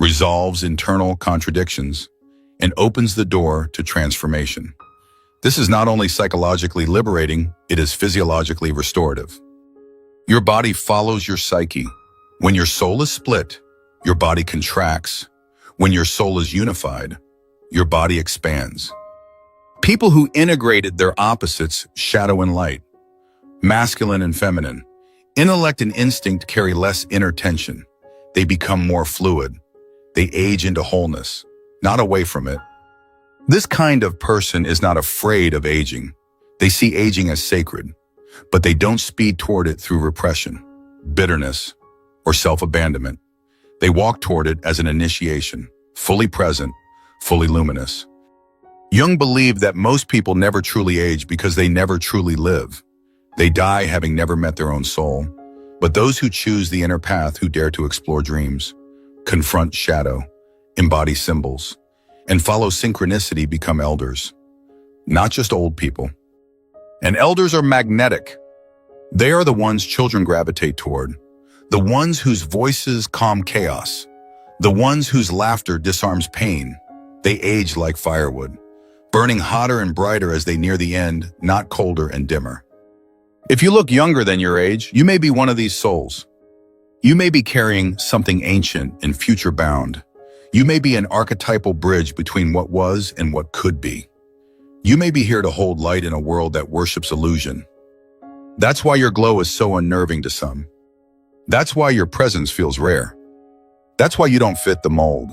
resolves internal contradictions, and opens the door to transformation. This is not only psychologically liberating, it is physiologically restorative. Your body follows your psyche. When your soul is split, your body contracts. When your soul is unified, your body expands. People who integrated their opposites, shadow and light, masculine and feminine, intellect and instinct carry less inner tension. They become more fluid. They age into wholeness, not away from it. This kind of person is not afraid of aging. They see aging as sacred, but they don't speed toward it through repression, bitterness, or self-abandonment. They walk toward it as an initiation, fully present, fully luminous. Jung believed that most people never truly age because they never truly live. They die having never met their own soul. But those who choose the inner path, who dare to explore dreams, confront shadow, embody symbols, and follow synchronicity become elders, not just old people. And elders are magnetic. They are the ones children gravitate toward, the ones whose voices calm chaos, the ones whose laughter disarms pain. They age like firewood, burning hotter and brighter as they near the end, not colder and dimmer. If you look younger than your age, you may be one of these souls. You may be carrying something ancient and future-bound. You may be an archetypal bridge between what was and what could be. You may be here to hold light in a world that worships illusion. That's why your glow is so unnerving to some. That's why your presence feels rare. That's why you don't fit the mold.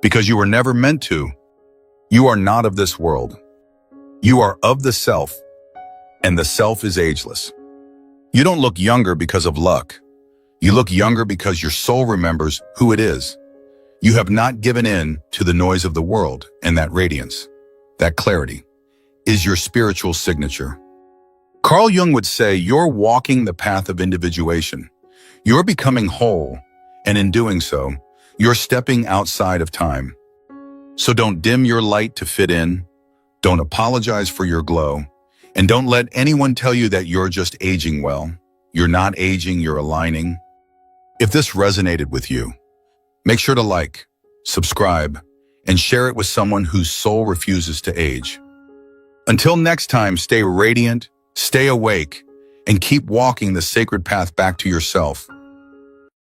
Because you were never meant to. You are not of this world. You are of the self, and the self is ageless. You don't look younger because of luck. You look younger because your soul remembers who it is. You have not given in to the noise of the world, and that radiance, that clarity, is your spiritual signature. Carl Jung would say you're walking the path of individuation. You're becoming whole, and in doing so, you're stepping outside of time. So don't dim your light to fit in, don't apologize for your glow, and don't let anyone tell you that you're just aging well. You're not aging, you're aligning. If this resonated with you, make sure to like, subscribe, and share it with someone whose soul refuses to age. Until next time, stay radiant, stay awake, and keep walking the sacred path back to yourself.